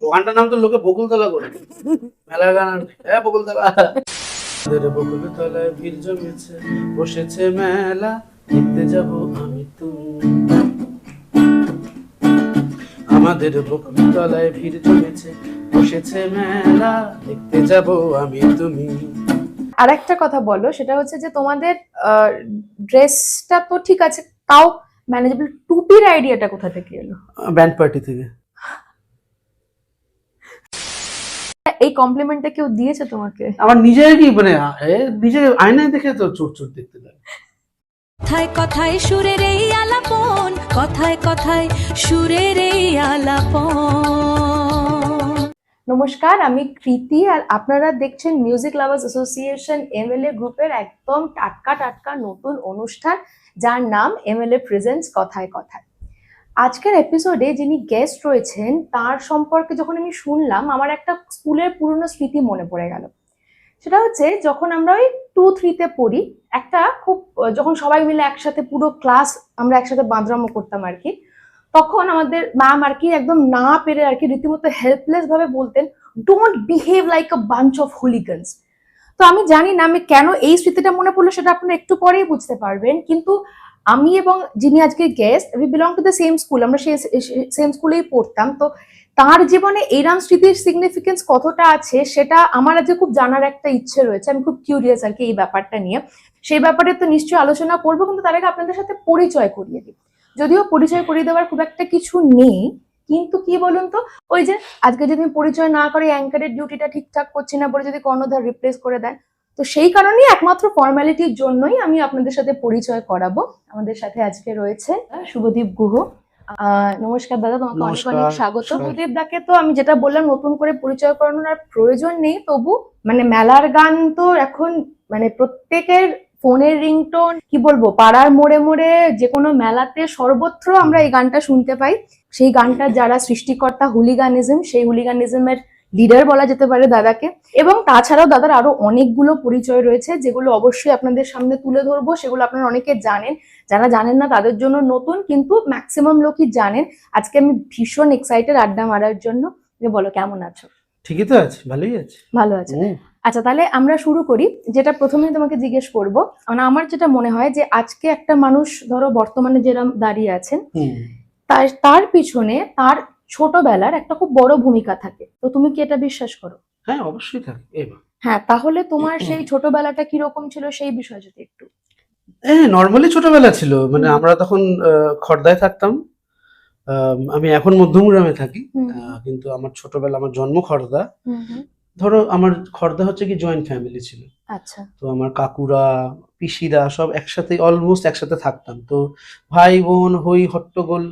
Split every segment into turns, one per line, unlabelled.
গানটার নাম তো লোকে বকুলতলা করে মেলার গান। হ্যাঁ বকুলতলা। বকুলতলায় ভিড় জমেছে, বসেছে মেলা, দেখতে যাব আমি তুমি। আমাদের বকুলতলায় ভিড় জমেছে, বসেছে মেলা, দেখতে যাব আমি তুমি।
আর একটা কথা বলো, সেটা হচ্ছে যে তোমাদের ড্রেসটা তো ঠিক আছে, তাও ম্যানেজেবল টুপির আইডিয়াটা কোথা থেকে এলো?
ব্যান্ড পার্টি থেকে।
এই কমপ্লিমেন্টটা কেউ দিয়েছে তোমাকে?
আমার নিজের কি মানে নিজের আয়নায় দেখে তো চোট চোট দেখতে লাগে।
কথায় কথায় সুরের এই আলাপন, কথায় কথায় সুরের এই আলাপন।
নমস্কার, আমি কৃতি, আর আপনারা দেখছেন মিউজিক লাভার্স অ্যাসোসিয়েশন এমএলএ গ্রুপের একদম টাটকা টাটকা নতুন অনুষ্ঠান, যার নাম এমএলএ প্রেজেন্টস কথায় কথায়। আজকের এপিসোডে যিনি গেস্ট রয়েছেন তার সম্পর্কে যখন আমি শুনলাম, আমার একটা স্কুলের পুরনো স্মৃতি মনে পড়ে গেল। সেটা হচ্ছে যখন আমরা ওই 2-3-তে পড়ি, একটা খুব যখন সবাই মিলে একসাথে পুরো ক্লাস আমরা একসাথে বাঁদরামো করতাম আর কি, তখন আমাদের ম্যাম আর কি একদম না পেরে আর কি রীতিমতো হেল্পলেস ভাবে বলতেন, don't behave like a bunch of hooligans. তো আমি জানি না আমি কেন এই স্মৃতিটা মনে পড়লো, সেটা আপনারা একটু পরেই বুঝতে পারবেন। কিন্তু আমি এবং যিনি আজকে guest, we belong to the same school, আমরা সেই সেম স্কুলেই পড়তাম। তো তার জীবনে এইরাম স্মৃতির সিগনিফিকেন্স কতটা আছে সেটা আমার আজকে খুব জানার একটা ইচ্ছে রয়েছে। আমি খুব কিউরিয়াস আর কি এই ব্যাপারটা নিয়ে। সেই ব্যাপারে তো নিশ্চয়ই আলোচনা করবো, কিন্তু তার আগে আপনাদের সাথে পরিচয় করিয়ে দিই। যদিও পরিচয় করিয়ে দেওয়ার খুব একটা কিছু নেই, কিন্তু কি বলুন তো, ওই যে আজকে যদি পরিচয় না করে অ্যাঙ্কারের ডিউটিটা ঠিকঠাক করছি না বলে যদি কর্ণধার রিপ্লেস করে দেন, তো সেই কারণেই একমাত্র ফর্মালিটির জন্যই আমি আপনাদের সাথে পরিচয় করাবো। আমাদের সাথে আজকে রয়েছে শুভদীপ গুহ। নমস্কার দাদা, তোমাকে অনেক অনেক স্বাগত। শুভদীপ দাকে তো আমি যেটা বললাম, নতুন করে পরিচয় করানোর আর প্রয়োজন নেই, তবু মানে মেলার গান তো এখন মানে প্রত্যেকের ফোনের রিংটোন, কি বলবো, পাড়ার মোড়ে মোড়ে যে কোনো মেলাতে সর্বত্র আমরা এই গানটা শুনতে পাই। সেই গানটা যারা সৃষ্টিকর্তা হুলিগানিজম, সেই হুলিগানিজমের লিডার বলা যেতে পারে দাদাকে। এবং তাছাড়াও দাদার আরো অনেকগুলো পরিচয় রয়েছে, যেগুলো অবশ্যই আপনাদের সামনে তুলে ধরবো। সেগুলো আপনারা অনেকে জানেন, যারা জানেন না তাদের জন্য নতুন, কিন্তু ম্যাক্সিমাম লোকই জানেন। আজকে আমি ভীষণ এক্সাইটেড আড্ডা মারার জন্য। বলো কেমন আছো?
ঠিকই তো আছে, ভালোই আছে।
ভালো আছে। আচ্ছা, তাহলে আমরা শুরু করি। যেটা প্রথমে তোমাকে জিজ্ঞেস করবো, মানে আমার যেটা মনে হয় যে আজকে একটা মানুষ ধরো বর্তমানে যেরকম দাঁড়িয়ে আছেন, তার পিছনে তার ছোটবেলার একটা খুব বড় ভূমিকা থাকে। তো তুমি কি এটা বিশ্বাস করো?
হ্যাঁ অবশ্যই থাকে।
হ্যাঁ, তাহলে তোমার সেই ছোটবেলাটা কিরকম ছিল সেই বিষয়ে যদি একটু।
নর্মালি ছোটবেলা ছিল, মানে আমরা তখন খড়দায় থাকতাম। আমি এখন মধ্যমগ্রামে থাকি, কিন্তু আমার ছোটবেলা, আমার জন্ম খড়দা। ধরো আমার খড়দা হচ্ছে কি জয়েন্ট ফ্যামিলি ছিল।
আচ্ছা।
তো আমার কাকুরা, পিসিরা সব একসাথে, অলমোস্ট একসাথে থাকতাম। তো ভাই বোন হই হট্টগোল,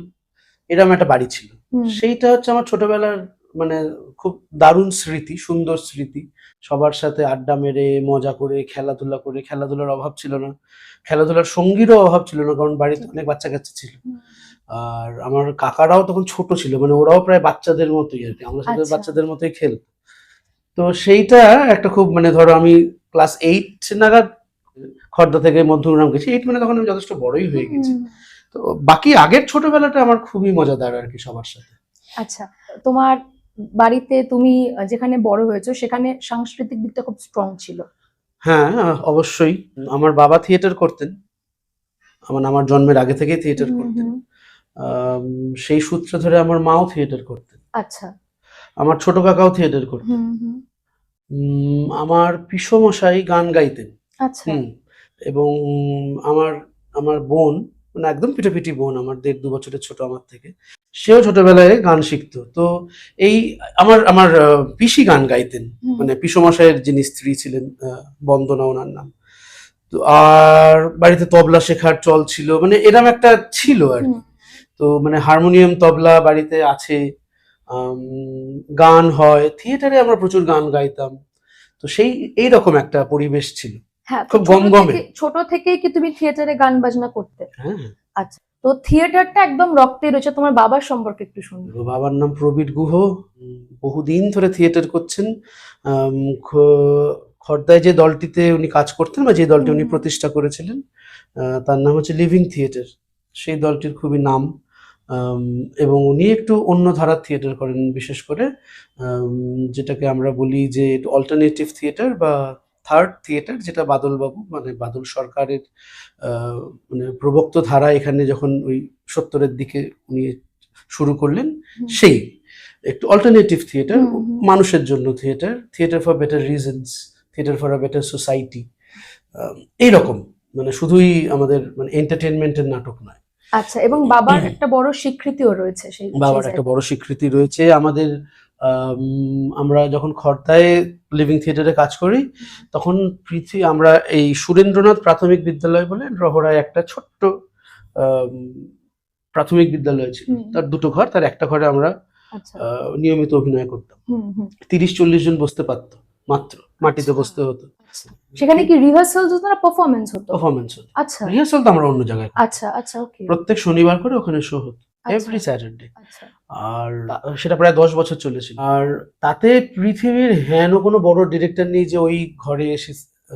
এরকম একটা বাড়ি ছিল। সেইটা হচ্ছে আমার ছোটবেলার মানে খুব দারুণ স্মৃতি, সুন্দর স্মৃতি। সবার সাথে আড্ডা মেরে মজা করে খেলাধুলা করে, খেলাধুলার অভাব ছিল না, খেলাধুলার সঙ্গীরও অভাব ছিল না, কারণ বাড়িতে অনেক বাচ্চা কাচ্চা ছিল। আর আমার কাকারাও তখন ছোট ছিল, মানে ওরাও প্রায় বাচ্চাদের মতোই আর কি, আমরা সাথে বাচ্চাদের মতোই খেলত। তো সেইটা একটা খুব, মানে ধরো আমি ক্লাস 8 নাগাদ খড়দা থেকে মধ্যমগ্রাম গেছি। 8 মানে তখন আমি যথেষ্ট বড়ই হয়ে গেছি। তো বাকি আগের ছোটবেলাটা আমার খুবই মজাদার আর কি, সবার সাথে।
আচ্ছা, তোমার বাড়িতে তুমি যেখানে বড় হয়েছো সেখানে সাংস্কৃতিক দিকটা খুব স্ট্রং ছিল?
হ্যাঁ অবশ্যই। আমার বাবা থিয়েটার করতেন, আমার জন্মের আগে থেকেই থিয়েটার করতেন। সেই সূত্রে ধরে আমার মাও থিয়েটার করতেন।
আচ্ছা।
আমার ছোট কাকাও থিয়েটার করতেন। আমার পিসমশাই গান গাইতেন।
আচ্ছা।
এবং আমার আমার বোন, মানে একদম পিঠাপিঠি বোন, আমার 1.5-2 বছরের ছোট আমার থেকে, সেও ছোটবেলায় গান শিখতো। তো এই আমার আমার পিসি গান গাইতেন, মানে পিসমশাইয়ের যিনি স্ত্রী ছিলেন, বন্দনা ওনার নাম। তো আর বাড়িতে তবলা শেখার চল ছিল, মানে এরম একটা ছিল আর কি। তো মানে হারমোনিয়াম তবলা বাড়িতে আছে, গান হয়, থিয়েটারে আমরা প্রচুর গান গাইতাম। তো সেই এইরকম একটা পরিবেশ ছিল।
হ্যাঁ,
খুব গমগমে।
ছোট থেকেই কি তুমি থিয়েটারে গান বাজনা করতে?
হ্যাঁ।
আচ্ছা, তো থিয়েটারটা একদম রক্তে রয়েছে। তোমার বাবার সম্পর্কে একটু শুনবো।
বাবার নাম প্রবীর গুহ, বহুদিন ধরে থিয়েটার করছেন। খড়দায় যে দলটিতে উনি কাজ করতেন, বা যে দলটি উনি প্রতিষ্ঠা করেছিলেন, তার নাম হচ্ছে লিভিং থিয়েটার। সেই দলটির খুবই নাম। এবং উনি একটু অন্য ধারার থিয়েটার করেন, বিশেষ করে যেটাকে আমরা বলি যে অল্টারনেটিভ থিয়েটার বা থার্ড থিয়েটার, যেটা বাদলবাবু মানে বাদল সরকারের মানে প্রবক্ত ধারা এখানে যখন ওই 70-এর দিকে উনি শুরু করলেন, সেই একটু অল্টারনেটিভ থিয়েটার, মানুষের জন্য theatre, theatre for better reasons, theatre for a better society, এইরকম, মানে শুধুই আমাদের মানে এন্টারটেনমেন্টের নাটক নয়।
আচ্ছা, এবং বাবার একটা বড় স্বীকৃতিও রয়েছে সেই
বাবার একটা বড় স্বীকৃতি রয়েছে আমাদের। আমরা যখন খর্দায় লিভিং থিয়েটারে কাজ করি তখন আমরা এই সুরেন্দ্রনাথ প্রাথমিক বিদ্যালয় বলে রহড়ায় একটা ছোট্ট প্রাথমিক বিদ্যালয় ছিল, তার দুটো ঘর, তার একটা ঘরে আমরা নিয়মিত অভিনয় করতাম। 30-40 জন বসতে পারতো মাত্র, মাটিতে বসতে হতো।
সেখানে কি রিহার্সাল হতো না পারফরম্যান্স হতো?
পারফরম্যান্স হতো।
আচ্ছা,
রিহার্সাল তো আমরা অন্য জায়গায়।
আচ্ছা আচ্ছা, ওকে।
প্রত্যেক শনিবার করে ওখানে শো হতো, এভরি স্যাটারডে। আর সেটা প্রায় 10 বছর চলেছিল। আর তাতে পৃথিবীর হেন কোনো বড় ডিরেক্টর নেই যে ওই ঘরে এসে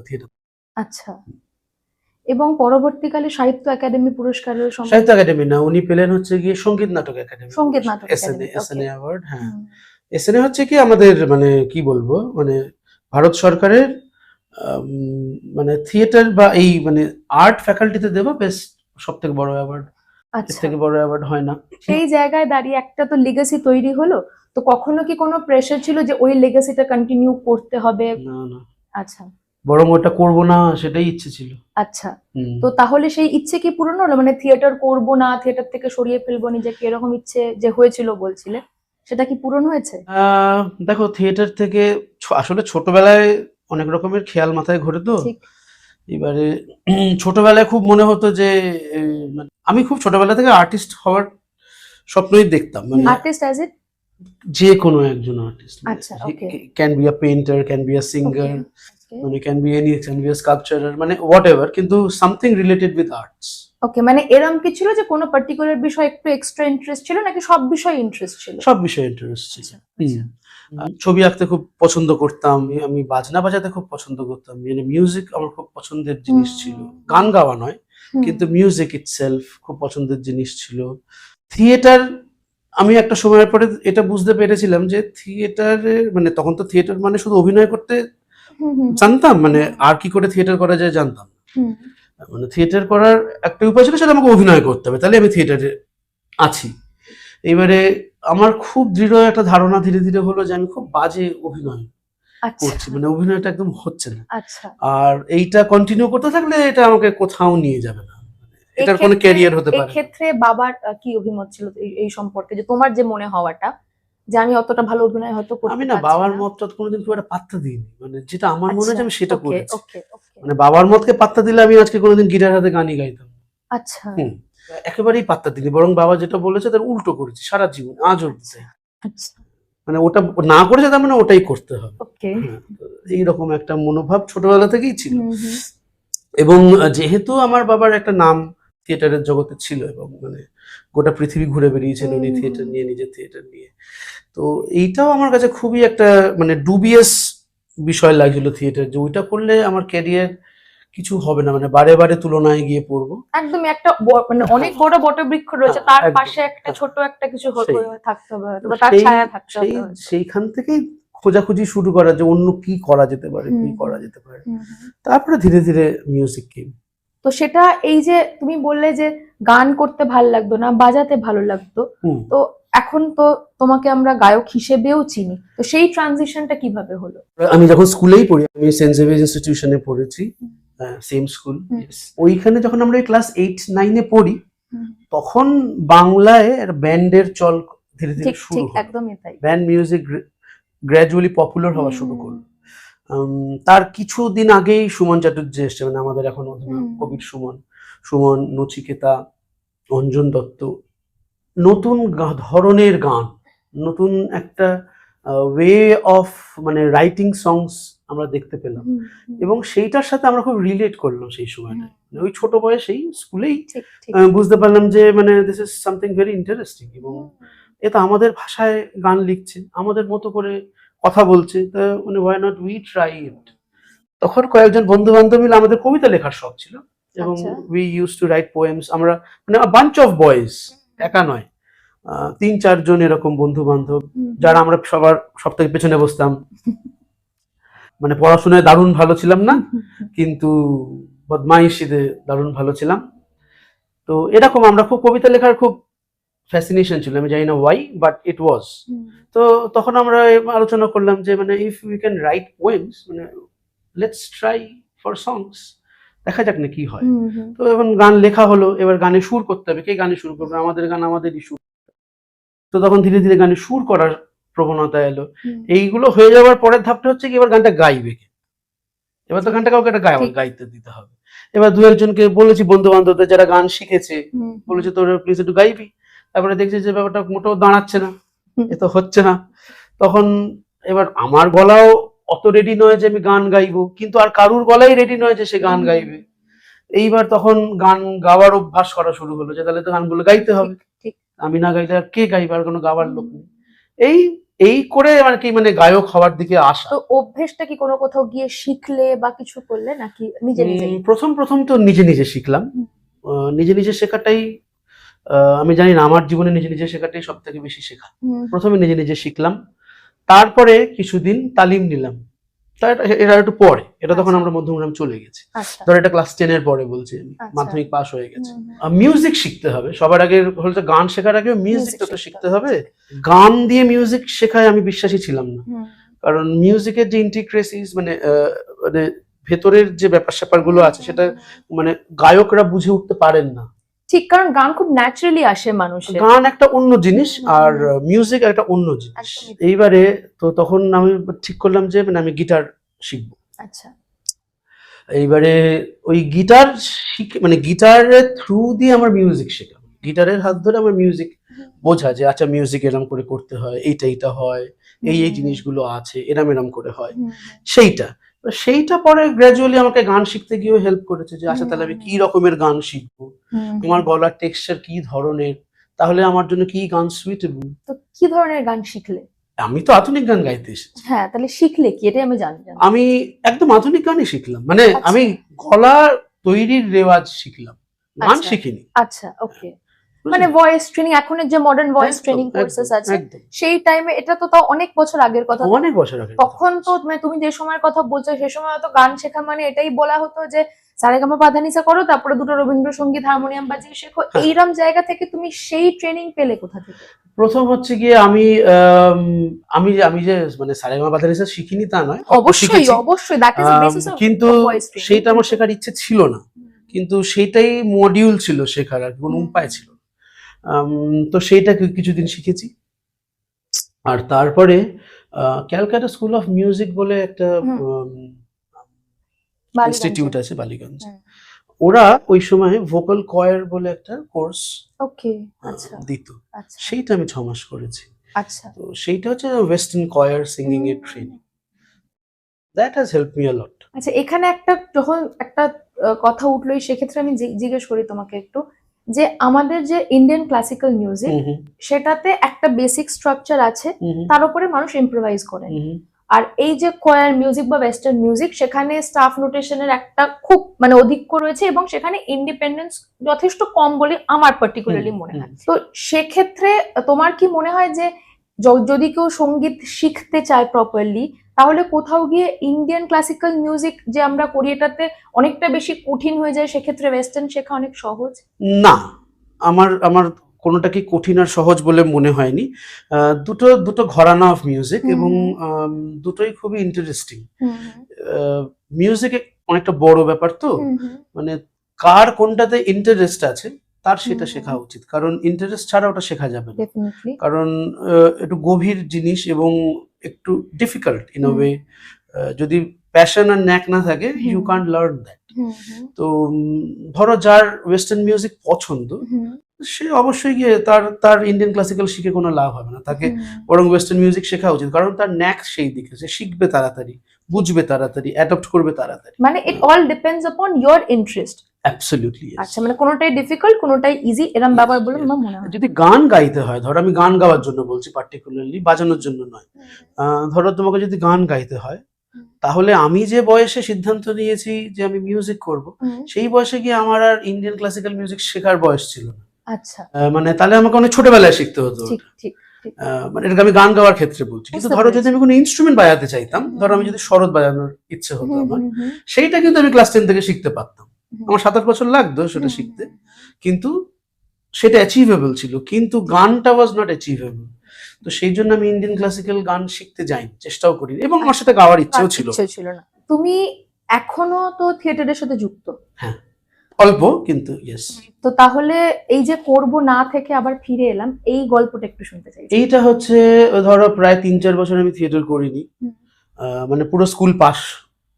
থিয়েটার।
আচ্ছা, এবং পরবর্তীকালে সাহিত্য একাডেমি পুরস্কারের
সাহিত্য একাডেমি না, উনি পেলেন হচ্ছে গিয়ে সঙ্গীত নাটক একাডেমি,
সঙ্গীত নাটক
এসএনএ অ্যাওয়ার্ড। হ্যাঁ, এসএনএ হচ্ছে কি আমাদের মানে কি বলবো, মানে ভারত সরকারের মানে থিয়েটার বা এই মানে আর্ট ফ্যাকাল্টিতে দেওয়া বেস্ট সবথেকে বড় অ্যাওয়ার্ড। এর থেকে বড় অ্যাওয়ার্ড হয় না।
সেই জায়গায় দাঁড়িয়ে একটা তো লেগাসি তৈরি হলো, তো কখনো কি কোনো প্রেসার ছিল যে ওই লেগাসিটা কন্টিনিউ করতে হবে?
না না।
আচ্ছা,
বরং ওটা করবো না সেটাই ইচ্ছে ছিল।
আচ্ছা, তো তাহলে সেই ইচ্ছে কি পূরণ হলো? মানে থিয়েটার করব না, থিয়েটার থেকে সরিয়ে ফেলবো নিজেকে, এরকম ইচ্ছে যে হয়েছিল বলছিলে, সেটা কি পূরণ হয়েছে?
দেখো, থিয়েটার থেকে আসলে ছোটবেলায় অনেক রকমের খেয়াল মাথায় ঘোরে, তো এবারে ছোটবেলায় খুব মনে হতো যে আমি খুব ছোটবেলা থেকে আর্টিস্ট হওয়ার স্বপ্নই দেখতাম। মানে
আর্টিস্ট অ্যাজ ইট
যে কোনো একজন আর্টিস্ট,
আচ্ছা, okay,
can be a painter, can be a singer, মানে can be any, can be a sculpturer, মানে হোয়াট এভার, কিন্তু something related with arts.
Okay, মানে এরকম কি ছিল যে কোনো পার্টিকুলার বিষয় একটু এক্সট্রা ইন্টারেস্ট ছিল, নাকি সব বিষয়ে ইন্টারেস্ট ছিল?
সব বিষয়ে ইন্টারেস্ট ছিল। ছবি আঁকতে খুব পছন্দ করতাম, আমি বাজনা বাজাতে খুব পছন্দ করতাম, মানে মিউজিক আমার খুব পছন্দের জিনিস ছিল। গান গাওয়া নয়, কিন্তু মিউজিক ইটসেলফ খুব পছন্দের জিনিস ছিল। থিয়েটার, আমি একটা সময়ের পরে এটা বুঝতে পেরেছিলাম যে থিয়েটারে মানে তখন তো থিয়েটার মানে শুধু অভিনয় করতে জানতাম, মানে আর কি করে থিয়েটার করা যায় জানতাম। মানে থিয়েটার করার একটা উপায় ছিল, সেটা আমাকে অভিনয় করতে হবে, তাহলে আমি থিয়েটারে আছি। এবারে আমার খুব দৃঢ় একটা ধারণা ধীরে ধীরে হলো যে আমি খুব বাজে অভিনয় করছি, মানে অভিনয়টা একদম হচ্ছে না। আর এইটা কন্টিনিউ করতে থাকলে এটা আমাকে কোথাও নিয়ে যাবে না, এটার কোনো ক্যারিয়ার হতে পারে।
এই ক্ষেত্রে বাবার কি অভিমত ছিল এই সম্পর্কে, যে তোমার যে মনে হওয়াটা যে আমি অতটা ভালো অভিনয় হয়তো করতে পারছি না?
আমি না বাবার মতটা কোনোদিন খুব একটা পাত্তা দিইনি, মানে যেটা আমার মনে হয় আমি সেটা করেছি। মানে বাবার মতকে পাত্তা দিলে আমি আজকে কোনোদিন গিটার হাতে গানই গাইতাম।
আচ্ছা,
একেবারেই পাত্তা দিইনি, বরং বাবা যেটা বলেছে তার উল্টো করেছি সারা জীবন, আজ অবধি। মানে ওটা না করেছে তার মানে ওটাই করতে হবে, এইরকম একটা মনোভাব ছোটবেলা থেকেই ছিল। এবং যেহেতু আমার বাবার একটা নাম থিয়েটারের জগতে ছিল, এবং মানে গোটা পৃথিবী ঘুরে বেরিয়েছেন উনি থিয়েটার নিয়ে, নিজের থিয়েটার নিয়ে, তো এইটাও আমার কাছে খুবই একটা মানে ডুবিয়াস বিষয় লাগছিল থিয়েটার, যে ওইটা করলে আমার ক্যারিয়ার কিছু হবে না, মানে বারে বারে তুলনায় গিয়ে পড়বো।
একদমই একটা মানে অনেক বড় বটবৃক্ষ রয়েছে, তার পাশে একটা ছোট একটা কিছু থাকতে হবে, তার ছায়া থাকতে হবে।
সেইখান থেকেই খোঁজাখুঁজি শুরু করা যে অন্য কি করা যেতে পারে, কি করা যেতে পারে। তারপরে ধীরে ধীরে মিউজিক কেম।
তো সেটা এই যে তুমি বললে যে গান করতে ভালো লাগতো না, বাজাতে ভালো লাগতো, তো এখন তো তোমাকে আমরা গায়ক হিসেবেও চিনি, তো সেই ট্রানজিশনটা কিভাবে হলো?
আমি যখন স্কুলেই পড়ি, আমি সেন্ট জেভিয়ার্স ইনস্টিটিউশনে পড়েছি, সেম স্কুল। ওইখানে যখন আমরা ক্লাস 8-9-এ পড়ি, তখন বাংলায় ব্যান্ডের চল ধীরে ধীরে শুরু হলো।
একদমই তাই,
ব্যান্ড মিউজিক গ্র্যাজুয়ালি পপুলার হওয়া শুরু করলো। তার কিছুদিন আগেই সুমন চ্যাটার্জি এসছে, মানে আমাদের এখন কবির সুমন, নচিকেতা, অঞ্জন দত্ত, নতুন ধরনের গান, নতুন একটা ওয়ে অফ মানে রাইটিং সংস আমরা দেখতে পেলাম, এবং সেইটার সাথে আমরা খুব রিলেট করলাম সেই সময়টা। ওই ছোট বয়সেই স্কুলেই বুঝতে পারলাম যে মানে this is something very interesting, এবং এটা আমাদের ভাষায় গান লিখছে, আমাদের মতো করে কথা বলছে, তা মানে why not we try it. তখন কয়েকজন বন্ধু বান্ধব মিলে আমাদের কবিতা লেখার শখ ছিল, এবং we use to write poems. আমরা মানে আ বাঞ্চ অফ বয়েজ, একা নয়, 3-4 জন এরকম বন্ধু বান্ধব, যারা আমরা সব থেকে পেছনে বসতাম। মানে পড়াশোনায় দারুণ ভালো ছিলাম না, কিন্তু বদমাইশিতে দারুণ ভালো ছিলাম। তো এরকম আমরা খুব কবিতা লেখার খুব ফ্যাসিনেশন ছিল, আমি জানি না ওয়াই, বাট ইট ওয়াজ। তো তখন আমরা আলোচনা করলাম যে মানে if we can write poems, মানে লেটস ট্রাই ফর সংস, দেখা যাক না কি হয়। তো এখন গান লেখা হলো, এবার গানে সুর করতে হবে। কে গানে সুর করবে? আমাদের গান আমাদেরই সুর। তো তখন ধীরে ধীরে গানে সুর করার প্রবণতা এলো। এইগুলো হয়ে যাওয়ার পরের ধাপটা হচ্ছে কি, এবার গানটা গাইবে কে? এবার তো গানটা কাউকে একটা গাইতে দিতে হবে। এবার 2-1 জনকে বলেছি, বন্ধু বান্ধবদের যারা গান শিখেছে, বলেছে তোরা প্লিজ একটু গাইবি। তারপরে দেখছি যে ব্যাপারটা মোটেও দাঁড়াচ্ছে না, এ তো হচ্ছে না। তখন এবার আমার গলাও অত রেডি নয় যে আমি গান গাইবো, কিন্তু আর কারুর গলাই রেডি নয় যে সে গান গাইবে। এইবার তখন গান গাওয়ার অভ্যাস করা শুরু হলো, যে তাহলে তো গানগুলো গাইতে হবে, আমি না গাইলে আর কে গাইবে, আর কোনো গাওয়ার লোক নেই। এই করে আর কি মানে গায়ক হওয়ার দিকে আসা।
তো অভ্যেসটা কি কোনো কোথাও গিয়ে শিখলে বা কিছু করলে, নাকি নিজে নিজে?
প্রথম তো নিজে নিজে শিখলাম। নিজে নিজে শেখাটাই, আমি জানি না, আমার জীবনে নিজে নিজে শেখাটাই সব থেকে বেশি শেখা। প্রথমে নিজে নিজে শিখলাম, তারপরে কিছুদিন তালিম নিলাম। এটা একটু পরে, এটা তখন আমরা মধ্যমগ্রাম চলে গেছি। ধর এটা ক্লাস 10 এর পরে বলছি, মাধ্যমিক পাস হয়ে গেছে। মিউজিক শিখতে হবে সবার আগে, হয়তো গান শেখার আগে মিউজিকটা তো শিখতে হবে। গান দিয়ে মিউজিক শেখায় আমি বিশ্বাসী ছিলাম না, কারণ মিউজিকের যে ইন্টিগ্রেসিস, মানে ভেতরের যে ব্যাপার স্যাপার গুলো আছে, সেটা মানে গায়করা বুঝে উঠতে পারেন না।
ঠিক, কারণ গান খুব ন্যাচারালি আসে মানুষের।
গান একটা অন্য জিনিস আর মিউজিক একটা অন্য জিনিস। এইবারে তো তখন আমি ঠিক করলাম যে মানে আমি গিটার শিখবো।
আচ্ছা।
এইবারে ওই গিটার শিখে, মানে গিটারের থ্রু দিয়ে আমার মিউজিক শেখা, গিটারের হাত ধরে আমার মিউজিক বোঝা, যে আচ্ছা মিউজিক এরম করে করতে হয়, এইটা হয়, এই জিনিসগুলো আছে, এরম করে হয়, সেইটা পরে গ্র্যাজুয়ালি আমাকে গান শিখতে গিয়েও হেল্প করেছে, যে আচ্ছা তাহলে আমি কি রকমের গান শিখবো, আমার গলার টেক্সচার কি ধরনের, তাহলে আমার জন্য কি গান সুইটেবল।
তো কি ধরনের গান শিখলে? আমি
তো আধুনিক গান গাইতে এসেছি।
হ্যাঁ, তাহলে শিখলে কি, এটা আমি জানি।
আমি একদম আধুনিক গানই শিখলাম, মানে আমি গলা তৈরির রেওয়াজ শিখলাম, গান শিখিনি।
আচ্ছা, ওকে। মানে ভয়েস ট্রেনিং, এখনের যে মডার্ন ভয়েস ট্রেনিং কোর্সেস আছে, সেই টাইমে, এটা তো তাও অনেক বছর আগের কথা।
অনেক বছর আগে। তখন
তো মানে তুমি যে সময়ের কথা বলছো, সেই সময় তো গান শেখা মানে এটাই বলা হতো যে সারেগামা পাধানিসা করো, তারপরে 2টো রবীন্দ্রসঙ্গীত হারমোনিয়াম বাজিয়ে শেখো। এইরকম জায়গা থেকে তুমি সেই ট্রেনিং পেলে কোথা থেকে?
প্রথম হচ্ছে গিয়ে আমি যে মানে সারেগামা পাধানিসা শিখিনি তা নয়,
অবশ্যই that is the basis of,
কিন্তু সেইটা আমার শেখার ইচ্ছে ছিল না, কিন্তু সেইটাই মডিউল ছিল শেখার, আর কোনো উপায় ছিল। তো সেইটা কিছুদিন শিখেছি। আর তারপরে ক্যালকাটা স্কুল অফ মিউজিক বলে একটা ইনস্টিটিউট আছে বালিগঞ্জ, ওরা ওই সময় ভোকাল কয়ার বলে একটা কোর্স দিত, সেইটা আমি 6 মাস করেছি।
আচ্ছা।
তো সেইটা হচ্ছে ওয়েস্টার্ন কয়ার সিঙ্গিং এর training. That has helped me a lot.
আচ্ছা, এখানে যখন একটা কথা উঠলোই, সেক্ষেত্রে আমি জিজ্ঞেস করি তোমাকে একটু, যে আমাদের যে ইন্ডিয়ান ক্লাসিক্যাল মিউজিক, সেটাতে একটা বেসিক স্ট্রাকচার আছে, তার উপরে মানুষ ইম্প্রোভাইজ করে। আর এই যে কোয়ার মিউজিক বা ওয়েস্টার্ন মিউজিক, সেখানে স্টাফ নোটেশনের একটা খুব মানে অধিক্য রয়েছে, এবং সেখানে ইন্ডিপেন্ডেন্স যথেষ্ট কম বলে আমার পার্টিকুলারলি মনে হয়। তো সেক্ষেত্রে তোমার কি মনে হয় যে যদি কেউ সঙ্গীত শিখতে চায় প্রপারলি, তাহলে কোথাও গিয়ে ইন্ডিয়ান ক্লাসিক্যাল মিউজিক যে আমরা করি, এটাতে অনেকটা বেশি কঠিন হয়ে যায়, সেক্ষেত্রে ওয়েস্টার্ন শেখা অনেক সহজ?
না, আমার কোনোটাকে কঠিন আর সহজ বলে মনে হয়নি। দুটো ঘরানা অফ মিউজিক, এবং দুটোই খুবই ইন্টারেস্টিং। মিউজিকে অনেকটা বড় ব্যাপার, তো মানে কার কোনটাতে ইন্টারেস্ট আছে তার সেটা শেখা উচিত, কারণ ইন্টারেস্ট ছাড়া ওটা শেখা যাবে না, কারণ একটু গভীর জিনিস এবং একটু ডিফিকাল্ট ইন আ ওয়ে। যদি প্যাশন আর ন্যাক না থাকে, ইউ কান্ট লার্ন দ্যাট। তো ধরো যার ওয়েস্টার্ন মিউজিক পছন্দ, সে অবশ্যই গিয়ে তার ইন্ডিয়ান ক্লাসিক্যাল শিখে কোনো লাভ হবে না, তাকে বরং ওয়েস্টার্ন মিউজিক শেখা উচিত, কারণ তার ন্যাক সেই দিকে, সে শিখবে তাড়াতাড়ি, বুঝবে তাড়াতাড়ি, অ্যাডপ্ট করবে তাড়াতাড়ি।
মানে it all depends upon your interest.
Absolutely.
আচ্ছা, মানে কোনোটাই ডিফিকাল্ট, কোনোটাই ইজি, এরকম ব্যাপার বলে আমার মনে হয়।
যদি গান গাইতে হয়, ধরো আমি গান গাওয়ার জন্য বলছি, পার্টিকুলারলি বাজানোর জন্য নয়, ধরো তোমাকে যদি গান গাইতে হয়, তাহলে আমি যে বয়সে সিদ্ধান্ত নিয়েছি যে আমি মিউজিক করব, সেই বয়সে গিয়ে আমার আর ইন্ডিয়ান ক্লাসিক্যাল মিউজিক শেখার বয়স ছিল না।
আচ্ছা,
মানে তাহলে আমাকে অনেক ছোটবেলায় শিখতে হতো
ঠিক
ওটা।
ঠিক ঠিক।
মানে এটাকে আমি গান গাওয়ার ক্ষেত্রে বলছি, কিন্তু
বুঝতে
ধরো যদি
পেরেছি।
আমি কোনো ইনস্ট্রুমেন্ট বাজাতে চাইতাম,
হুম,
ধরো আমি যদি সরোদ বাজানোর ইচ্ছে হতো
হুম,
আমার,
হুম, হুম,
সেইটা কিন্তু আমি ক্লাস 10 থেকে শিখতে পারতাম।
হুম,
আমার 7-8 বছর লাগতো সেটা
হুম,
শিখতে,
হুম,
কিন্তু সেটা অ্যাচিভেবল ছিল, কিন্তু গানটা ওয়াজ নট অ্যাচিভেবল। তো সেই জন্য আমি ইন্ডিয়ান ক্লাসিক্যাল গান শিখতে যাইনি, চেষ্টাও করিনি, এবং আমার সাথে গাওয়ার ইচ্ছেও ছিল না।
ইচ্ছে ছিল না। তুমি এখনো তো থিয়েটারের সাথে যুক্ত,
হ্যাঁ, অল্প, কিন্তু ইয়েস।
তো তাহলে এই যে করব না থেকে আবার ফিরে এলাম, এই গল্পটা একটু শুনতে চাইছি।
এইটা হচ্ছে, ধরো প্রায় 3-4 বছর আমি থিয়েটার করিনি।
হুম,
মানে পুরো স্কুল পাস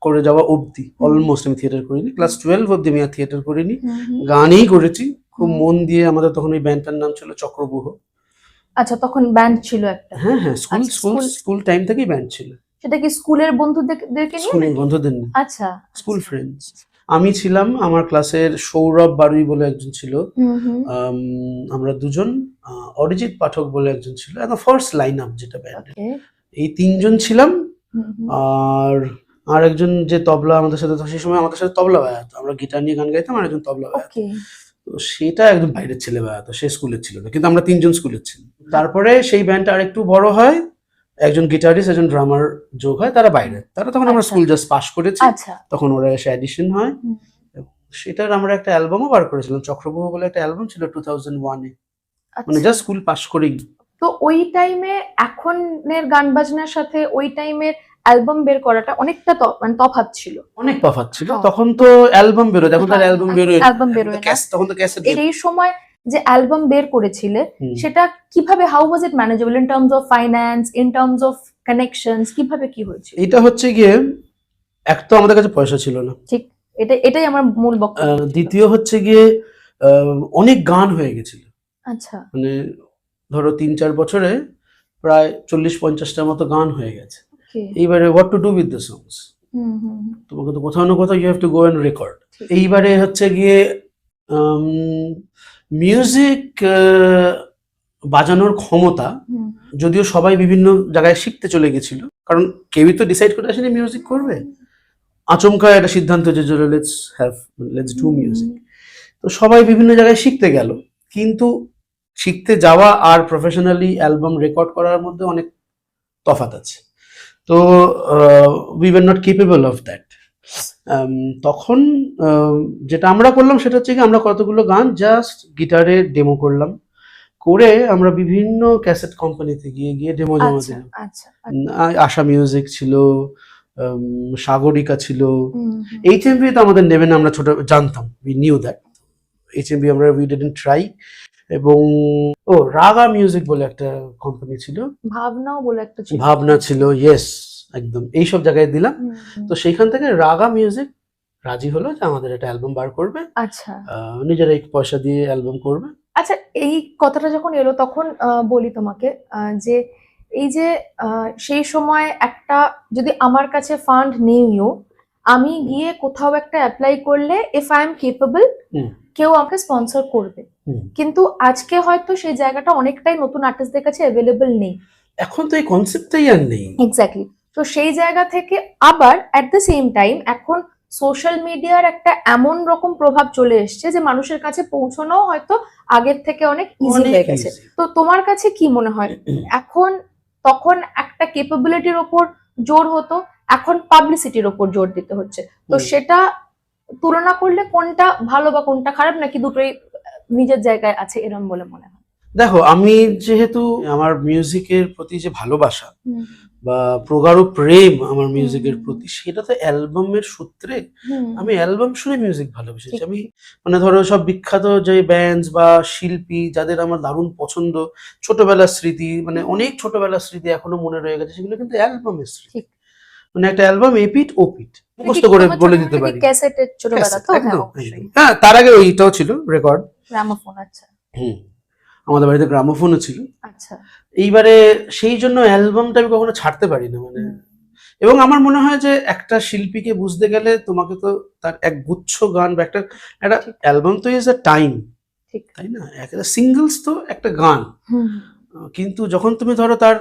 করে যাওয়া অবধি
হুম।
অলমোস্ট আমি থিয়েটার করিনি। ক্লাস 12 অবধি আমি আর থিয়েটার করিনি,
হুম, হুম।
গানই করেছি খুব
হুম।
মন দিয়ে। আমাদের তখন ওই ব্যান্ডটার নাম ছিল চক্রব্যূহ।
আচ্ছা, তখন ব্যান্ড ছিল একটা।
হ্যাঁ হ্যাঁ, স্কুল
আচ্ছা,
স্কুল স্কুল টাইম থেকেই ব্যান্ড ছিল।
সেটা কি স্কুলের বন্ধুদেরকে নিয়ে
স্কুলের
নাকি?
বন্ধুদের নিয়ে,
আচ্ছা,
স্কুল
আচ্ছা।
ফ্রেন্ডস। আমি ছিলাম, আমার ক্লাসের সৌরভ বারুই বলে একজন ছিল,
হুম, হুম।
আমরা দুজন, অরিজিৎ পাঠক বলে একজন ছিল, একদম ফার্স্ট লাইন আপ যেটা ব্যান্ডের।
ওকে।
এই 3জন ছিলাম।
হুম, হুম।
আর একজন যে তবলা আমাদের সাথে, সেই সময় আমাদের সাথে তবলা বাজাতো, আমরা গিটার নিয়ে গান গাইতাম, আর একজন তবলা বাজাতো।
ওকে।
তো সেটা একদম বাইরের ছেলে বাজাতো, সে স্কুলের ছিল না, কিন্তু আমরা 3জন স্কুলের ছিলাম। তারপরে সেই ব্যান্ডটা আরেকটু বড় হয়, একজন গিটারিস্ট একজন ড্রামার যোগ হয়, তারা বাইরে, তারা তখন আমরা
আচ্ছা।
স্কুল জাস্ট পাস করেছি,
আচ্ছা।
তখন ওরা এসে অ্যাডিশন হয়।
হুম।
এবং সেটার আমরা একটা অ্যালবামও বার করেছিলাম, চক্রব্যূহ বলে একটা অ্যালবাম ছিল 2001-এ, মানে
আচ্ছা।
জাস্ট স্কুল পাস করেই।
তো ওই টাইমে এখনের গান বাজনার সাথে ওই টাইমের অ্যালবাম বের করাটা অনেকটা মানে তফাৎ ছিল।
অনেক তফাৎ ছিল,
হ্যাঁ।
তখন তো অ্যালবাম বেরোয়, এখন তার
হ্যাঁ,
অ্যালবাম
হ্যাঁ,
বেরোয় না।
অ্যালবাম বেরোয় না।
তখন তো ক্যাসেট।
এই সময় যে অ্যালবাম বের করেছিলে, সেটা কিভাবে, how was it manageable in terms of finance, in terms of connections, কিভাবে কি হয়েছিল?
এটা হচ্ছে গিয়ে, এক তো আমাদের কাছে পয়সা ছিল না,
ঠিক, এটাই আমার মূল বক্তব্য ছিল।
দ্বিতীয় হচ্ছে গিয়ে অনেক গান হয়ে গেছিল,
আচ্ছা।
মানে ধরো 3-4 বছরে প্রায় 40-50টার মতো গান হয়ে গেছে।
ওকে।
এইবারে what to do with the songs,
hmm, hmm, hmm.
তোমাকে তো কোথাও না কোথাও you have to go and record.
ঠিক।
এইবারে হচ্ছে গিয়ে মিউজিক বাজানোর ক্ষমতা,
হুম।
যদিও সবাই বিভিন্ন জায়গায় শিখতে চলে গেছিল, কারণ কেউই তো ডিসাইড করে আসেনি মিউজিক করবে, আচমকা একটা সিদ্ধান্ত যে লেটস ডু মিউজিক। তো সবাই বিভিন্ন জায়গায় শিখতে গেল, কিন্তু শিখতে যাওয়া আর প্রফেশনালি অ্যালবাম রেকর্ড করার মধ্যে অনেক তফাৎ আছে। তো we were not capable of that. তখন যেটা আমরা করলাম সেটা হচ্ছে কি, আমরা কতগুলো গান জাস্ট গিটারে ডেমো করলাম, করে আমরা বিভিন্ন ক্যাসেট কোম্পানিতে গিয়ে গিয়ে ডেমো জমা
আচ্ছা,
দিলাম।
আচ্ছা।
আশা মিউজিক ছিল, সাগরিকা ছিল,
হুম, হুম।
এইচএমভি তো আমাদের নেবে না, আমরা ছোট জানতাম, উই নিউ দ্যাট। এইচএমভি আমরা উই ডিডন্ট ট্রাই। এবং রাগা মিউজিক বলে একটা কোম্পানি ছিল,
ভাবনাও বলে একটা ছিল।
ভাবনা ছিল, ইয়েস, একদম এইসব জায়গায় দিলাম।
হুম, হুম।
তো সেইখান থেকে রাগা মিউজিক রাজি হলো যে আমাদের একটা অ্যালবাম বার করবে,
আচ্ছা,
নিজেরাই পয়সা দিয়ে অ্যালবাম করবে।
আচ্ছা। এই কথাটা যখন এলো তখন বলি তোমাকে, যে এই যে সেই সময় একটা, যদি আমার কাছে ফান্ড নেইও, আমি গিয়ে কোথাও একটা অ্যাপ্লাই করলে, ইফ আই এম কেপেবল,
হুম,
কেউ আমাকে স্পন্সর করবে।
হুম।
কিন্তু আজকে হয়তো সেই জায়গাটা অনেকটাই নতুন আর্টিস্টদের কাছে অ্যাভেলেবল নেই।
এখন তো এই কনসেপ্টটাই আর নেই।
এক্স্যাক্টলি। তো সেই জায়গা থেকে আবার অ্যাট দ্য সেম টাইম এখন সোশ্যাল মিডিয়ার একটা এমন রকম প্রভাব চলে এসছে যে মানুষের কাছে পৌঁছানো হয়তো আগের থেকে অনেক ইজি
অনেক
হয়ে গেছে।
easy।
তো তোমার কাছে কি মনে হয়, এখন তখন একটা কেপেবিলিটির ওপর জোর হতো, এখন পাবলিসিটির ওপর জোর দিতে হচ্ছে, তো সেটা তুলনা করলে কোনটা ভালো বা কোনটা খারাপ, নাকি দুটোই নিজের জায়গায় আছে এরকম বলে মনে হয়?
দেখো, আমি যেহেতু আমার মিউজিকের প্রতি যে ভালোবাসা
হুম,
বা প্রগাঢ় প্রেম আমার মিউজিকের
হুম,
প্রতি, সেটা তো অ্যালবামের সূত্রে।
হুম,
আমি অ্যালবাম শুনে মিউজিক ভালোবেসেছি।
ঠিক,
আমি মানে ধরো সব বিখ্যাত যে ব্যান্ডস বা শিল্পী যাদের আমার দারুণ পছন্দ, ছোটবেলার স্মৃতি, মানে অনেক ছোটবেলার স্মৃতি এখনো মনে রয়ে গেছে, সেগুলো কিন্তু অ্যালবামের স্মৃতি।
ঠিক।
মানে একটা অ্যালবাম এপিট ওপিট মুখস্থ করে
তোমার
বলে
ছোটবেলা
দিতে
থেকে
পারি।
ক্যাসেটের ছোটবেলা তো? হ্যাঁ,
একদম,
অবশ্যই।
একদম। হ্যাঁ, তার আগে ওইটাও ছিল রেকর্ড।
গ্রামোফোন। আচ্ছা,
হুম, আমাদের বাড়িতে গ্রামোফোনও ছিল।
আচ্ছা।
এইবারে সেই জন্য অ্যালবামটা আমি কখনো ছাড়তে পারি না, মানে। এবং আমার মনে হয় যে একটা শিল্পীকে বুঝতে গেলে তোমাকে তো তার এক গুচ্ছ গান বা একটা একটা
ঠিক।
অ্যালবাম তো ইজ আ টাইম,
ঠিক।
তাই না? একটা সিঙ্গলস তো একটা গান,
হুম,
কিন্তু যখন তুমি ধরো তার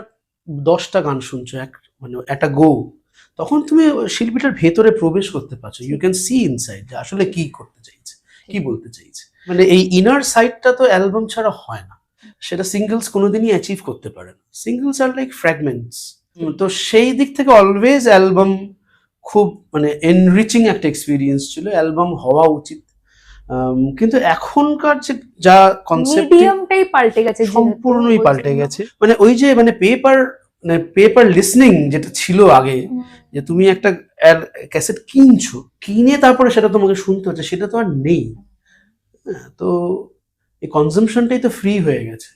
10টা গান শুনছো মানে একটা গো, তখন তুমি ওই শিল্পীটার ভেতরে প্রবেশ করতে পারছো, ইউ ক্যান সি ইনসাইড যে আসলে কি করতে চাইছে, কি বলতে চাইছে, মানে এই ইনার সাইডটা তো অ্যালবাম ছাড়া হয় না, সেটা সিঙ্গেলস কোনোদিনই অ্যাচিভ করতে পারে না। সিঙ্গেলস আর লাইক ফ্র্যাগমেন্টস। তো সেই দিক থেকে অলওয়েজ অ্যালবাম খুব মানে এনরিচিং একটা এক্সপিরিয়েন্স ছিল, অ্যালবাম হওয়া উচিত। কিন্তু এখনকার যে যা কনসেপ্ট
মিডিয়ামটাই পাল্টে গেছে,
সম্পূর্ণই পাল্টে গেছে। মানে ওই যে মানে পেপার লিসনিং যেটা ছিল আগে, যে তুমি একটা ক্যাসেট কিনছো, কিনে তারপরে সেটা তোমাকে শুনতে হচ্ছে, সেটা তো আর নেই। তো এই কনজাম্পশনটাই তো ফ্রি হয়ে গেছে।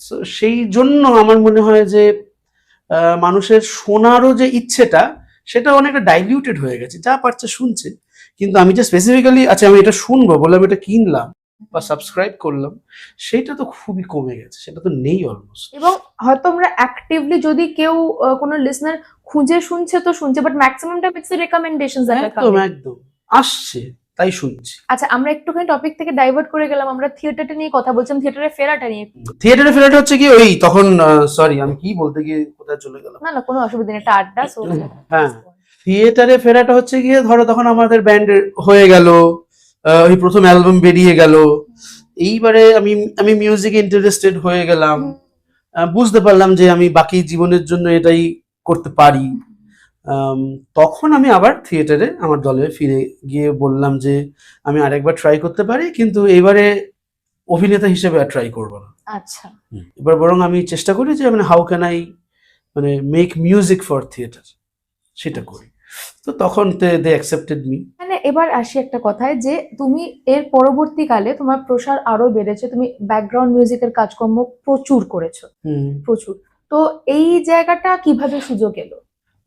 So, সেই জন্য আমার মনে হয় যে মানুষের শোনারও যে ইচ্ছেটা, সেটা অনেকটা ডাইলিউটেড হয়ে গেছে, যা পারছে শুনছে। কিন্তু আমি যে স্পেসিফিক্যালি আচ্ছা আমি এটা শুনবো বলে আমি এটা কিনলাম বা সাবস্ক্রাইব করলাম, সেটা তো খুবই কমে গেছে, সেটা তো নেই অলমোস্ট।
এবং হয়তো আমরা অ্যাক্টিভলি যদি কেউ কোনো লিসনার খুঁজে শুনছে তো শুনছে, but maximum time it's recommendations
একদম একদম আসছে, তাই শুনছি।
আচ্ছা, আমরা একটুখানি টপিক থেকে ডাইভার্ট করে গেলাম, আমরা থিয়েটারটা নিয়ে কথা বলছিলাম, থিয়েটারে ফেরাটা নিয়ে।
থিয়েটারে ফেরাটা হচ্ছে কি ওই তখন, সরি আমি কি বলতে গিয়ে কোথায় চলে গেলাম।
না না, কোনো অসুবিধা নেই, এটা আড্ডা।
হ্যাঁ, থিয়েটারে ফেরাটা হচ্ছে গিয়ে ধরো তখন আমাদের ব্যান্ড হয়ে গেল, ওই প্রথম অ্যালবাম বেরিয়ে গেল, এইবারে আমি মিউজিকে ইন্টারেস্টেড হয়ে গেলাম, বুঝতে পারলাম যে আমি বাকি জীবনের জন্য এটাই করতে পারি। তখন আমি আবার থিয়েটারে আমার দলে ফিরে গিয়ে বললাম যে আমি আরেকবার ট্রাই করতে পারি, কিন্তু এবারে অভিনেতা হিসেবে আর ট্রাই করবো না।
আচ্ছা,
এবার বরং আমি চেষ্টা করি যে মানে হাউ ক্যান আই মানে মেক মিউজিক ফর থিয়েটার, সেটা করি। তো তখন দে অ্যাকসেপ্টেড মি।
মানে এবার আসি একটা কথায়, যে তুমি এর পরবর্তীকালে তোমার প্রসার আরো বেড়েছে, তুমি ব্যাকগ্রাউন্ড মিউজিকের কাজকর্ম প্রচুর করেছো, প্রচুর। তো এই জায়গাটা কিভাবে সুযোগ এলো?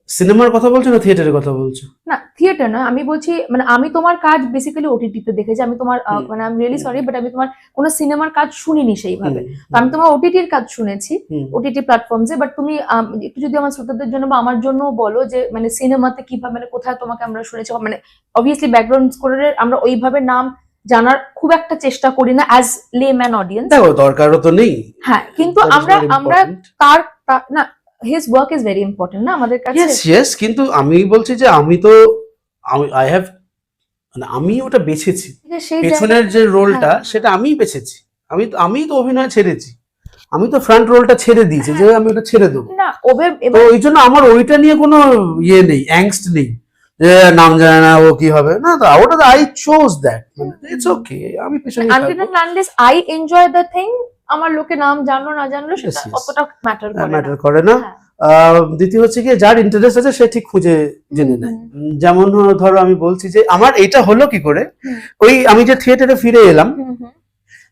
সিনেমার কথা বলছো না থিয়েটারের কথা বলছো?
না, থিয়েটার না, আমি বলছি মানে আমি তোমার কাজ বেসিক্যালি ওটিটিতে দেখেছি। আমি তোমার মানে I am really sorry, but আমি তোমার কোনো সিনেমার কাজ শুনিনি সেইভাবে। তো আমি তোমার ওটিটির কাজ শুনেছি, ওটিটি প্ল্যাটফর্মসে। বাট তুমি একটু যদি আমার শ্রোতাদের জন্য বা আমার জন্য বলো যে মানে সিনেমাতে কিভাবে, মানে কোথায় তোমাকে আমরা শুনেছি। মানে অবভিয়াসলি ব্যাকগ্রাউন্ড স্কোরের আমরা ওইভাবে নাম জানার খুব একটা চেষ্টা করি না অ্যাজ লেম্যান অডিয়েন্স।
দেখো দরকারও তো নেই।
হ্যাঁ, কিন্তু আমরা তার না, his work is very important না আমাদের কাছে।
yes কিন্তু আমি বলছি যে আমি আই হ্যাভ মানে আমি ওটা বেছেছি, পেছনের যে রোলটা সেটা আমি বেছেছি। আমি তো অভিনয় ছেড়েছি, আমি তো ফ্রন্ট রোলটা ছেড়ে দিয়েছি, যে আমি ওটা ছেড়ে দেবো
না।
তো ওই জন্য আমার ওইটা নিয়ে কোনো ইয়ে নেই, অ্যাংস্ট নেই যে নাম জানে না ও কি হবে না। তো ওটা I choose that, it's okay, আমি পেছনে
until and unless I enjoy the thing, আমার লোকে নাম জানলো না জানলো সেটা অতটা ম্যাটার করে না।
দ্বিতীয় হচ্ছে কি যার ইন্টারেস্ট আছে সে ঠিক খুঁজে জেনে নেয়। যেমন ধরো আমি বলছি যে আমার এইটা হলো কি করে, ওই আমি যে থিয়েটারে ফিরে এলাম,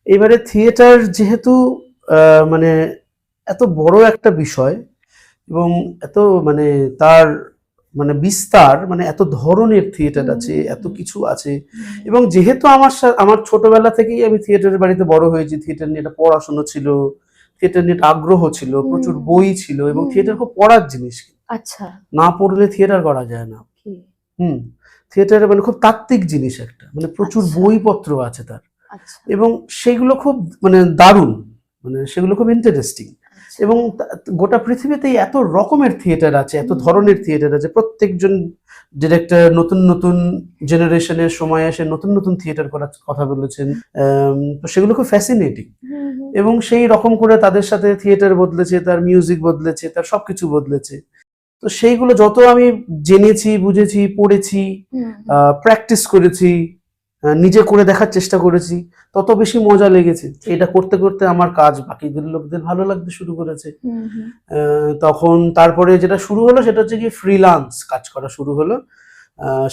এবারে থিয়েটার যেহেতু মানে এত বড় একটা বিষয় এবং এত মানে তার মানে বিস্তার, মানে এত ধরনের থিয়েটার আছে, এত কিছু আছে। এবং যেহেতু আমার ছোটবেলা থেকেই আমি থিয়েটারের বাড়িতে বড় হয়েছি, থিয়েটার নিয়ে একটা পড়াশোনা ছিল, থিয়েটার নিয়ে আগ্রহ ছিল, প্রচুর বই ছিল, এবং থিয়েটার খুব পড়ার জিনিস।
আচ্ছা,
না পড়লে থিয়েটার করা যায় না। থিয়েটারে মানে খুব তাত্ত্বিক জিনিস একটা, মানে প্রচুর বইপত্র আছে তার, এবং সেগুলো খুব মানে দারুণ, মানে সেগুলো খুব ইন্টারেস্টিং। এবং গোটা পৃথিবীতেই এত রকমের থিয়েটার আছে, এত ধরনের থিয়েটার আছে, প্রত্যেকজন ডিরেক্টর নতুন নতুন জেনারেশনের সময় এসে নতুন নতুন থিয়েটার করার কথা বলেছেন। তো সেগুলো খুব ফ্যাসিনেটিং, এবং সেই রকম করে তাদের সাথে থিয়েটার বদলেছে, তার মিউজিক বদলেছে, তার সবকিছু বদলেছে। তো সেইগুলো যত আমি জেনেছি, বুঝেছি, পড়েছি, প্র্যাকটিস করেছি, নিজে করে দেখার চেষ্টা করেছি, তত বেশি মজা লেগেছে। এটা করতে করতে আমার কাজ বাকিদের লোকদের ভালো লাগতে শুরু করেছে। তখন তারপরে যেটা শুরু হলো সেটা হচ্ছে গিয়ে ফ্রিল্যান্স কাজ করা শুরু হলো।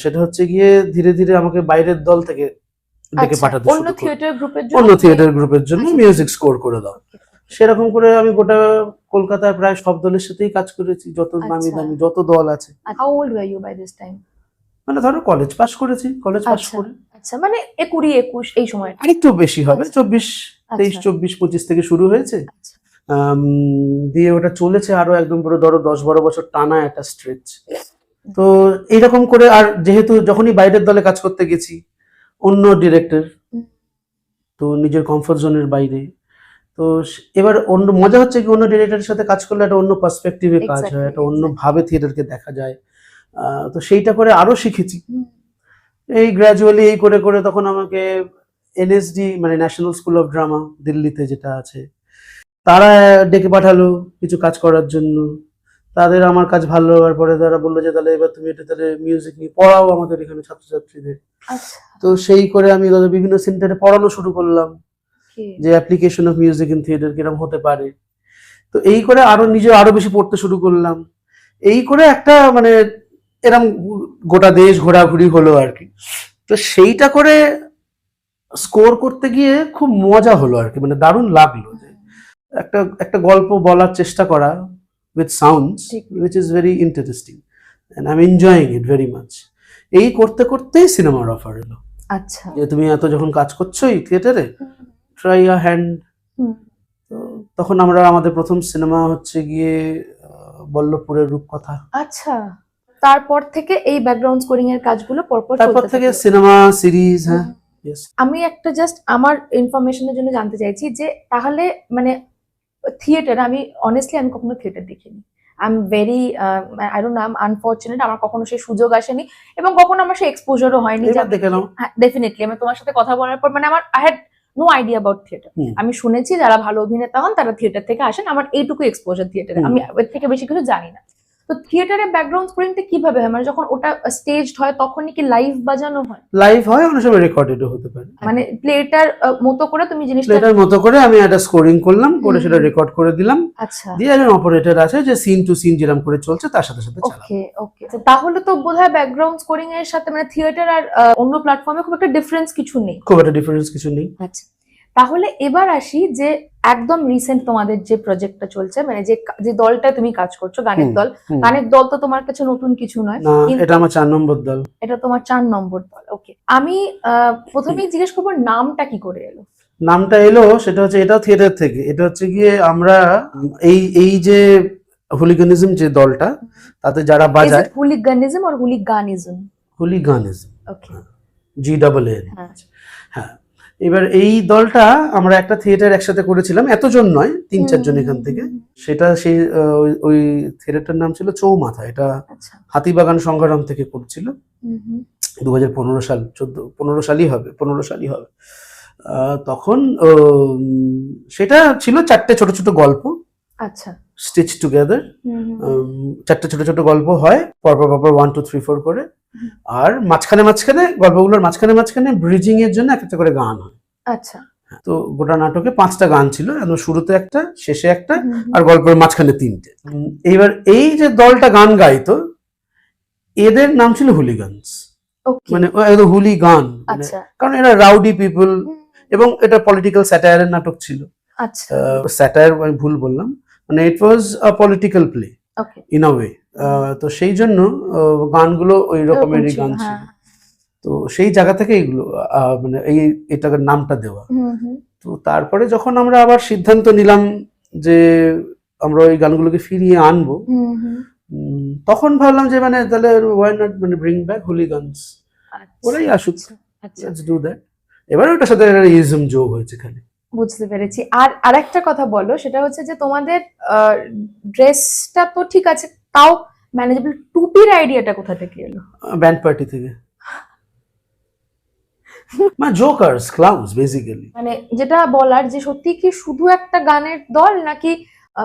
সেটা হচ্ছে গিয়ে ধীরে ধীরে আমাকে বাইরের দল থেকে ডেকে পাঠাতে শুরু করলো, অন্য থিয়েটার গ্রুপের জন্য মিউজিক স্কোর করে দাও। সেরকম করে আমি গোটা কলকাতায় প্রায় সব দলের সাথেই কাজ করেছি, যত নামি দামি যত দল আছে।
How old were you by this time?
মানে ধরো কলেজ পাস করেছি, কলেজ পাস করে
আচ্ছা, মানে 20-21 এই সময়,
আরেকটু বেশি হবে, 23-24-25 থেকে শুরু হয়েছে। দিয়ে ওটা চলেছে আরো একদম পুরো ধরো 10-12 বছর টানা একটা স্ট্রেচ। তো এইরকম করে, আর যেহেতু যখনই বাইরের দলে কাজ করতে গেছি, অন্য ডিরেক্টর, তো নিজের কমফোর্ট জোনের বাইরে, তো এবার অন্য মজা হচ্ছে কি অন্য ডিরেক্টরের সাথে কাজ করলে একটা অন্য পার্সপেক্টিভে কাজ হয়, একটা অন্য ভাবে থিয়েটারকে দেখা যায়। তো সেইটা করে আরো শিখেছি, এই গ্র্যাজুয়ালি এই করে করে তখন আমাকে এনএসডি মানে ন্যাশনাল স্কুল অফ ড্রামা দিল্লিতে যেটা আছে, তারা ডেকে পাঠালো কিছু কাজ করার জন্য। তাদের আমার কাজ ভালো লাগার পরে তারা বললো যে তাহলে এবার তুমি এটা তাহলে মিউজিক নিয়ে পড়াও আমাদের এখানে ছাত্রছাত্রীদের।
আচ্ছা,
তো সেই করে আমি তাদের বিভিন্ন সেন্টারে পড়ানো শুরু করলাম
okay.
যে application of music in theatre কিরকম হতে পারে। তো এই করে নিজে আরো বেশি পড়তে শুরু করলাম। এই করে একটা মানে এরম গোটা দেশ ঘোরাঘুরি হলো আর কি। তো সেইটা করে স্কোর করতে গিয়ে খুব মজা হলো আর কি, মানে দারুণ লাগলো যে একটা গল্প বলার চেষ্টা করা with sounds
ঠিক।
which is very interesting and I'm enjoying it very much. এই করতে করতেই সিনেমার অফার এলো
আচ্ছা,
যে তুমি এত যখন কাজ করছো এই থিয়েটারে, ট্রাই আ হ্যান্ড।
হুম।
তো তখন আমাদের প্রথম সিনেমা হচ্ছে গিয়ে বল্লভপুরের রূপকথা।
আচ্ছা, তারপর থেকে এই ব্যাকগ্রাউন্ড স্কোরিং এর কাজগুলো পরপর
তারপর
চলতে
থেকে
থাকলো।
Cinema series. হ্যাঁ, yes.
আমি একটা জাস্ট আমার ইনফরমেশনের জন্য জানতে চাইছি যে তাহলে মানে থিয়েটার, আমি অনেস্টলি আমি কখনো থিয়েটার দেখিনি। I am very I don't no, I am unfortunate, আমার কখনো সেই সুযোগ আসেনি এবং কখনো আমার সেই এক্সপোজারও হয়নি।
এবার দেখে নাও।
ডেফিনেটলি আমি তোমার সাথে কথা বলার পর মানে আমার I had no idea about theatre.
Hmm.
আমি শুনেছি যারা ভালো অভিনেতা হন তারা থিয়েটার থেকে আসেন, আমার এইটুকু এক্সপোজার থিয়েটারে, আমি এর থেকে বেশি কিছু জানি না। তো থিয়েটারে ব্যাকগ্রাউন্ড স্কোরিংটা কিভাবে হয়, মানে যখন ওটা স্টেজড হয় তখনই কি লাইভ বাজানো হয়,
লাইভ হয়, অনেক সময় রেকর্ডেডও হতে পারে।
মানে প্লেটার মতো করে তুমি জিনিসটা?
প্লেটার মতো করে আমি একটা স্কোরিং করলাম, করে
হুম।
সেটা রেকর্ড করে দিলাম,
আচ্ছা,
দিয়ে একজন অপারেটর আছে যে সিন টু সিন যেরকম করে চলছে তার সাথে সাথে চালাবো।
ওকে ওকে। তাহলে তো বোধহয় ব্যাকগ্রাউন্ড স্কোরিং এর সাথে মানে থিয়েটার আর অন্য প্ল্যাটফর্মে খুব একটা ডিফারেন্স কিছু নেই।
খুব একটা ডিফারেন্স কিছু নেই।
আচ্ছা, তাহলে এবার আসি যে একদম রিসেন্ট তোমাদের যে প্রজেক্টটা চলছে, মানে যে দলটা তুমি কাজ করছো, গানের দল। গানের দল তো তোমার কাছে নতুন কিছু নয়,
না,
কিন্তু
এটা আমার 4 নম্বর দল।
এটা তোমার 4 নম্বর দল। ওকে, আমি প্রথমেই জিজ্ঞেস করবো নামটা কি করে এলো?
নামটা এলো সেটা হচ্ছে এটাও থিয়েটার থেকে। এটা হচ্ছে গিয়ে আমরা এই যে হুলিগানিজম যে দলটা, তাতে যারা বাজায়,
হুলিগানিজম আর হুলিগানিজম?
হুলিগানিজম,
ওকে,
GAAN।
হ্যাঁ।
হ্যাঁ, এবার এই দলটা আমরা একটা থিয়েটার একসাথে করেছিলাম, এতজন নয়, 3-4 জন এখান থেকে। সেটা সেই ওই থিয়েটারটার নাম ছিল চৌমাথা। এটা
আচ্ছা,
হাতিবাগান সংগ্রাম থেকে করছিল।
হুম হুম,
2015 সাল, 15 সালই হবে, 15 সালই হবে। তখন সেটা ছিল 4টে ছোট ছোট গল্প,
আচ্ছা,
স্টিচ টুগেদার।
হুম হুম,
4টে ছোট ছোট গল্প হয় পরপর 1 2 3 4 করে, আর মাঝখানে গল্পগুলোর মাঝখানে ব্রিজিং এর জন্য একটা করে গান হয়।
আচ্ছা,
তো গোটা নাটকে 5টা গান ছিল, একদম শুরুতে একটা, শেষে একটা,
হুম হুম,
আর গল্পের মাঝখানে 3টে। এইবার এই যে দলটা গান গাইতো, এদের নাম ছিল হুলিগানস,
ওকে,
মানে হুলি গান, মানে
আচ্ছা,
কারণ এরা রাউডি পিপল, এবং এটা পলিটিক্যাল স্যাটায়ারের নাটক ছিল।
আচ্ছা,
স্যাটায়ার আমি ভুল বললাম, মানে it was a political play
okay,
in a way. তো সেই জন্য গানগুলো ওই রকমেরই গান ছিল।
হ্যাঁ,
তো সেই জায়গা থেকে এইগুলো মানে এটাকে নামটা দেওয়া।
হুম হুম,
তো তারপরে যখন আমরা আবার সিদ্ধান্ত নিলাম যে আমরা ওই গানগুলোকে ফিরিয়ে আনবো,
হুম হুম,
তখন ভাবলাম যে মানে তাহলে ওয়াই নট, মানে ব্রিং ব্যাক হুলিগানস,
আচ্ছা,
ওরাই আসুক,
আচ্ছা,
লেটস ডু দ্যাট। এবার ওটার সাথে ইজম যোগ হয়েছে খালি।
বুঝতে পেরেছি। আর আরেকটা কথা বলো, সেটা হচ্ছে যে তোমাদের ড্রেসটা তো ঠিক আছে, তাও ম্যানেজেবল টুপির আইডিয়াটা কোথা থেকে এলো?
ব্যান্ড পার্টি থেকে, মানে জোকার্স, ক্লাউন্স বেসিক্যালি।
মানে যেটা বলার যে সত্যি কি শুধু একটা গানের দল, নাকি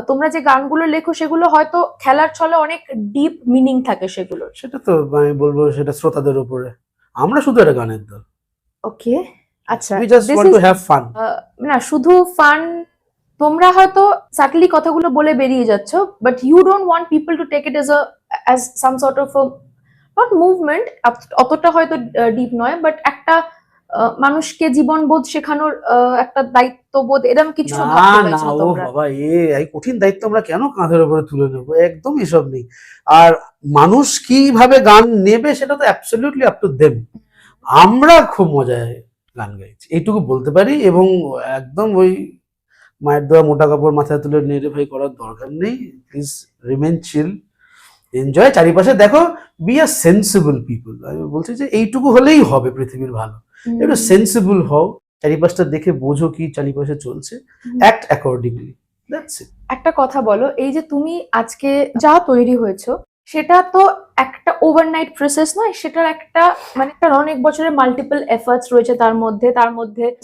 তোমরা যে গানগুলো লেখো সেগুলো হয়তো খেলার ছলে অনেক ডিপ মিনিং থাকে সেগুলোর?
সেটা তো আমি বলবো সেটা শ্রোতাদের উপরে, আমরা শুধু একটা গানের দল।
ওকে, আচ্ছা,
We just
this
want
is,
to have fun.
না শুধু ফান, তোমরা হয়তো সাটলি কথাগুলো বলে বেরিয়ে যাচ্ছ, but you don't want people to take it as some sort of not movement, অতটা হয়তো ডিপ নয়, বাট একটা মানুষকে জীবনবোধ শেখানোর একটা দায়িত্ববোধ, এরকম কিছু
না
ভাবতে
না,
পেরেছো
ও
তোমরা?
বাবা, এই কঠিন দায়িত্ব আমরা কেন কাঁধের উপরে তুলে নেবো? একদম এসব নেই। আর মানুষ কিভাবে গান নেবে সেটা তো অ্যাবসলিউটলি আপ টু দেম। আমরা খুব মজায় গান গাইছি এইটুকু বলতে পারি, এবং একদম ওই মায়ের দেওয়া মোটা কাপড় মাথায় তুলে নেড়ে ভাই করার দরকার নেই। Please remain chill, enjoy. চারিপাশে দেখো, বি আর সেন্সিবল পিপল। আমি বলছি যে এইটুকু হলেই হবে পৃথিবীর ভালো। একটু সেন্সিবল হও, চারিপাশটা দেখে বোঝো কি চারিপাশে চলছে, অ্যাক্ট অ্যাকর্ডিংলি, দ্যাটস ইট।
একটা কথা বলো, এই যে তুমি আজকে যা তৈরি হয়েছো সেটা তো একটা ওভারনাইট প্রসেস নয়, সেটার একটা মানে একটা অনেক বছরের মাল্টিপল এফর্টস রয়েছে তার মধ্যে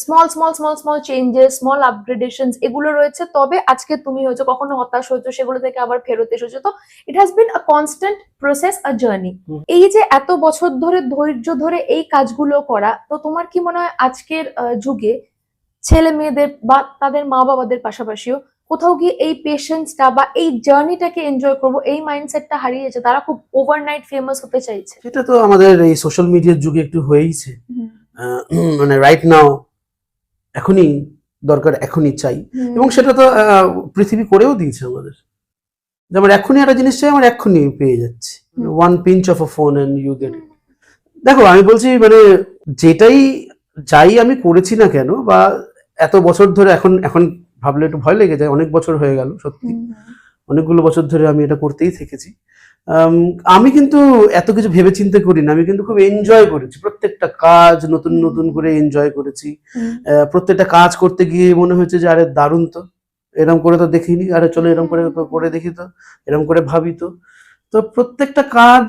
small small small small changes, small upgradations এগুলো রয়েছে, তবে আজকে তুমি হয়েছো, কখনো হতাশ হয়েছো, সেগুলো থেকে আবার ফেরত এসেছো। তো it has been a constant process, a journey. এই যে এত বছর ধরে ধৈর্য ধরে এই কাজগুলো করা, তো তোমার কি মনে হয় আজকের যুগে ছেলে মেয়েদের বা তাদের মা বাবাদের পাশাপাশিও কোথাও গিয়ে এই পেশেন্সটা বা এই জার্নিটাকে এনজয় করবো এই মাইন্ডসেটটা হারিয়েছে, তারা খুব ওভারনাইট ফেমাস হতে চাইছে?
সেটা তো আমাদের এই সোশ্যাল মিডিয়ার যুগে একটু হয়েইছে, মানে রাইট নাও, এখনই দরকার, এখনই চাই। এবং সেটা তো পৃথিবী করেও দিয়েছে আমাদের, যে আমার এখনই একটা জিনিস চাই, আমার এখনই পেয়ে যাচ্ছি, one pinch of a phone and you get it. দেখো আমি বলছি মানে যেটাই যাই আমি করেছি না কেন, বা এত বছর ধরে, এখন এখন ভাবলে একটু ভয় লেগে যায়, অনেক বছর হয়ে গেল সত্যি, অনেকগুলো বছর ধরে আমি এটা করতেই থেকেছি। আমি কিন্তু এত কিছু ভেবে চিন্তে করি না, আমি কিন্তু খুব এনজয় করেছি প্রত্যেকটা কাজ, নতুন নতুন করে এনজয় করেছি। প্রত্যেকটা কাজ করতে গিয়ে মনে হয়েছে যে আরে দারুণ তো, এরকম করে তো দেখিনি, আরে চলো এরকম করে করে দেখি তো, এরকম করে ভাবি তো। তো প্রত্যেকটা কাজ